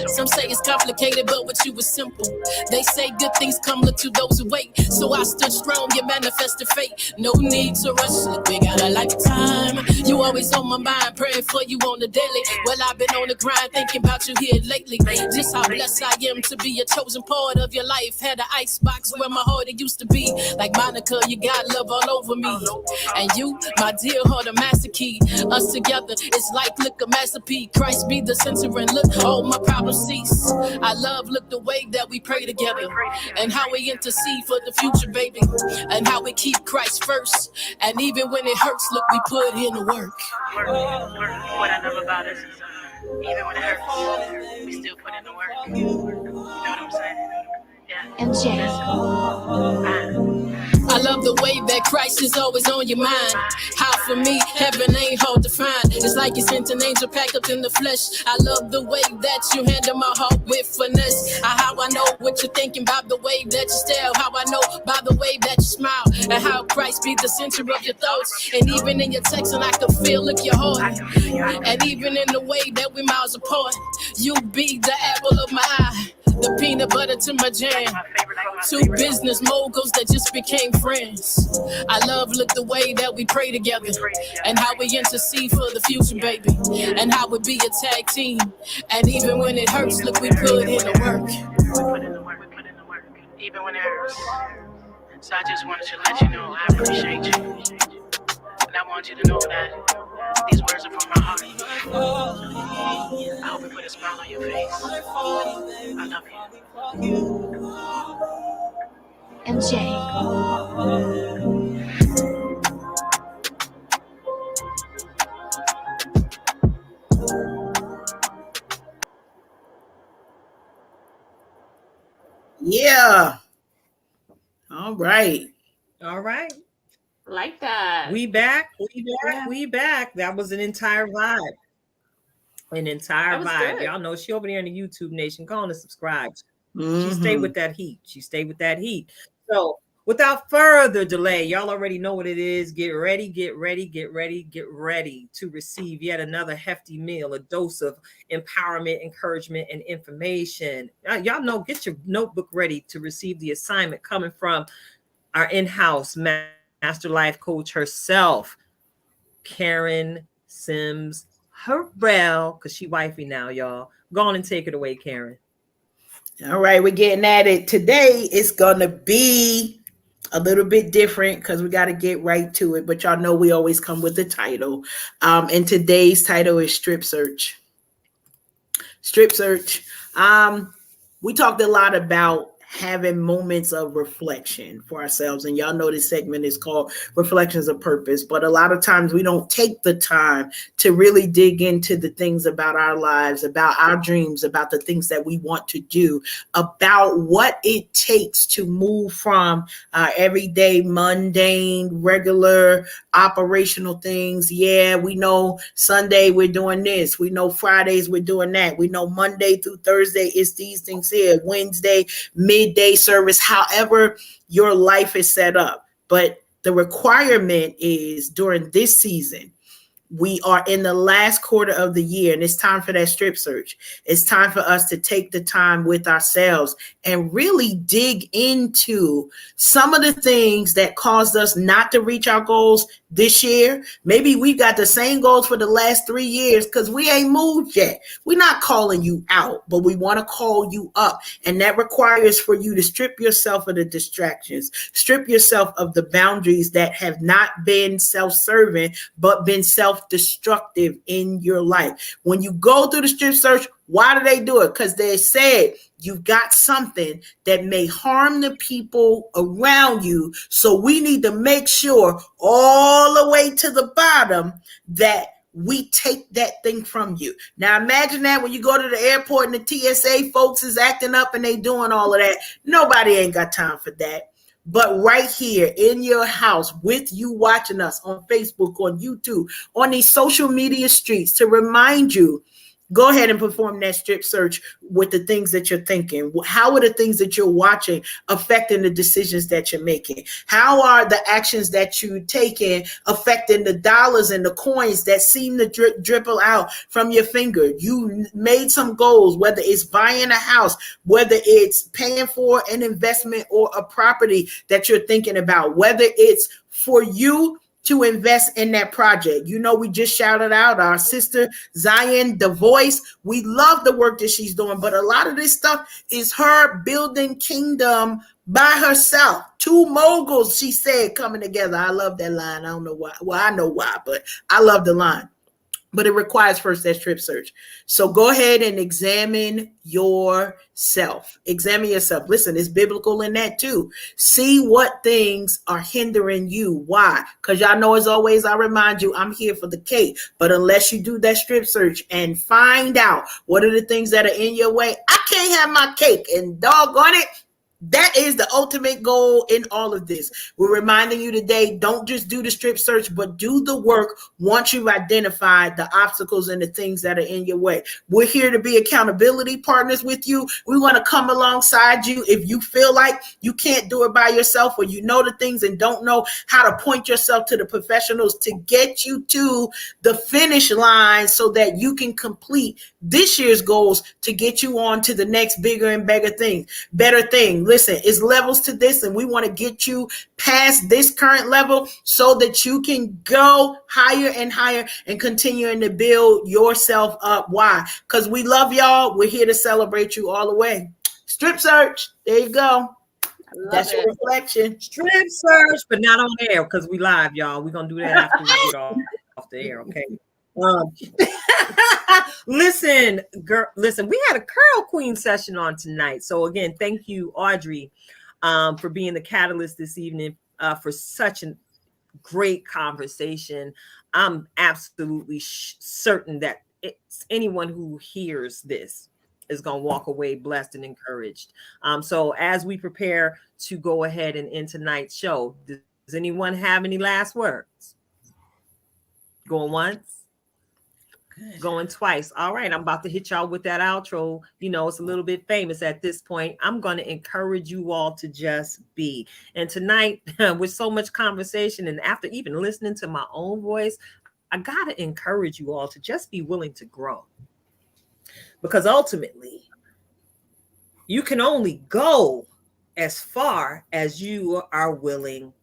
Some say it's complicated, but with you it's simple. They say good things come to those who wait. So I stood strong, you manifested fate. No need to rush, look, we got a lifetime. You always on my mind, praying for you on the daily. Well, I've been on the grind, thinking about you here lately. Just how blessed I am to be a chosen part of your life. Had an icebox where my heart it used to be. Like Monica, you got love all over me. And you, my dear heart, a master key. Us together, it's like look a masterpiece. Christ be the center and look, all my problems cease. I love, look the way that we pray together. And how we intercede for the future, baby. And how we keep Christ first. And even when it hurts, look, we put in the work. What I love about us is even when it hurts, we still put in the work. You know what I'm saying? Yeah. I love the way that Christ is always on your mind. How for me, heaven ain't hard to find. It's like you sent an angel packed up in the flesh. I love the way that you handle my heart with finesse. How I know what you're thinking about the way that you stare. How I know by the way that you smile. And how Christ be the center of your thoughts. And even in your text, and I can feel, look, your heart. And even in the way that we miles apart, you be the apple of my eye. the peanut butter to my jam. Two business moguls that just became friends. I love, look, the way that we pray together, and how we intercede for the future, baby, and how we be a tag team. And even when it hurts, look, we put in the work. We put in the work, even when it hurts. So I just wanted to let you know I appreciate you. And I want you to know that these words are from my heart. I hope it put a smile on your face. I love you. MJ. Yeah. All right. All right. Like that. We back. We back. That was an entire vibe. An entire vibe. Good. Y'all know she over there in the YouTube nation. Go on and subscribe. Mm-hmm. She stayed with that heat. So without further delay, y'all already know what it is. Get ready to receive yet another hefty meal, a dose of empowerment, encouragement, and information. Y'all know, get your notebook ready to receive the assignment coming from our in-house master life coach herself, Karen Sims Harrell, because she wifey now, y'all. Go on and take it away, Karen. All right, we're getting at it. Today it's gonna be a little bit different because we got to get right to it. But y'all know we always come with the title. And today's title is Strip Search. Strip Search. We talked a lot about having moments of reflection for ourselves. And y'all know this segment is called Reflections of Purpose. But a lot of times we don't take the time to really dig into the things about our lives, about our dreams, about the things that we want to do, about what it takes to move from our everyday, mundane, regular, operational things. Yeah, we know Sunday we're doing this. We know Fridays we're doing that. We know Monday through Thursday it's these things here. Wednesday, midday service, however your life is set up. But the requirement is during this season, we are in the last quarter of the year, and it's time for that strip search. It's time for us to take the time with ourselves and really dig into some of the things that caused us not to reach our goals this year. Maybe we've got the same goals for the last 3 years because we ain't moved yet. We're not calling you out, but we want to call you up. And that requires for you to strip yourself of the distractions, strip yourself of the boundaries that have not been self-serving, but been self-destructive in your life. When you go through the strip search, why do they do it? Because they said you've got something that may harm the people around you. So we need to make sure all the way to the bottom that we take that thing from you. Now imagine that when you go to the airport and the TSA folks is acting up and they doing all of that. Nobody ain't got time for that. But right here in your house with you watching us on Facebook, on YouTube, on these social media streets to remind you, go ahead and perform that strip search with the things that you're thinking. How are the things that you're watching affecting the decisions that you're making? How are the actions that you're taking affecting the dollars and the coins that seem to dribble out from your finger? You made some goals, whether it's buying a house, whether it's paying for an investment or a property that you're thinking about, whether it's for you to invest in that project. You know, we just shouted out our sister Zion, The Voice. We love the work that she's doing, but a lot of this stuff is her building kingdom by herself. Two moguls, she said, coming together. I love that line. I don't know why. Well, I know why, but I love the line. But it requires first that strip search. So go ahead and examine yourself. Examine yourself. Listen, it's biblical in that too. See what things are hindering you. Why? Because y'all know, as always, I remind you, I'm here for the cake. But unless you do that strip search and find out what are the things that are in your way, I can't have my cake. And doggone it, That is the ultimate goal in all of this. We're reminding you today, don't just do the strip search, but do the work once you've identified the obstacles and the things that are in your way. We're here to be accountability partners with you. We want to come alongside you. If you feel like you can't do it by yourself, or you know the things and don't know how to point yourself to the professionals to get you to the finish line so that you can complete this year's goals to get you on to the next bigger and better thing. Listen, it's levels to this, and we want to get you past this current level so that you can go higher and higher and continuing to build yourself up. Why? Because we love y'all. We're here to celebrate you all the way. Strip search. There you go. That's your reflection. Strip search, but not on air because we live, y'all. We're gonna do that after we get off the air, okay? Listen, girl, listen, we had a Curl Queen session on tonight. So again, thank you, Audrey, for being the catalyst this evening for such a great conversation. I'm absolutely certain that it's anyone who hears this is going to walk away blessed and encouraged. So as we prepare to go ahead and end tonight's show, does anyone have any last words? Going once? Going twice. All right, I'm about to hit y'all with that outro. You know, it's a little bit famous at this point. I'm going to encourage you all to just be. And tonight, with so much conversation, and after even listening to my own voice, I got to encourage you all to just be willing to grow. Because ultimately, you can only go as far as you are willing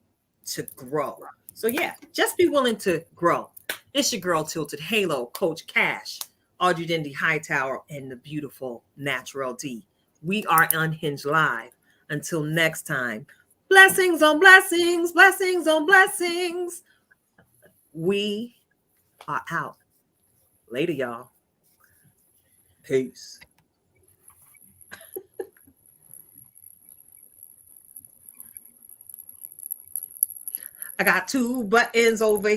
to grow. So yeah, just be willing to grow. It's your girl Tilted Halo, Coach Cash, Audrey Dindy Hightower, and the beautiful Natural D. We are Unhinged Live. Until next time, blessings on blessings, blessings on blessings. We are out. Later, y'all. Peace. I got 2 buttons over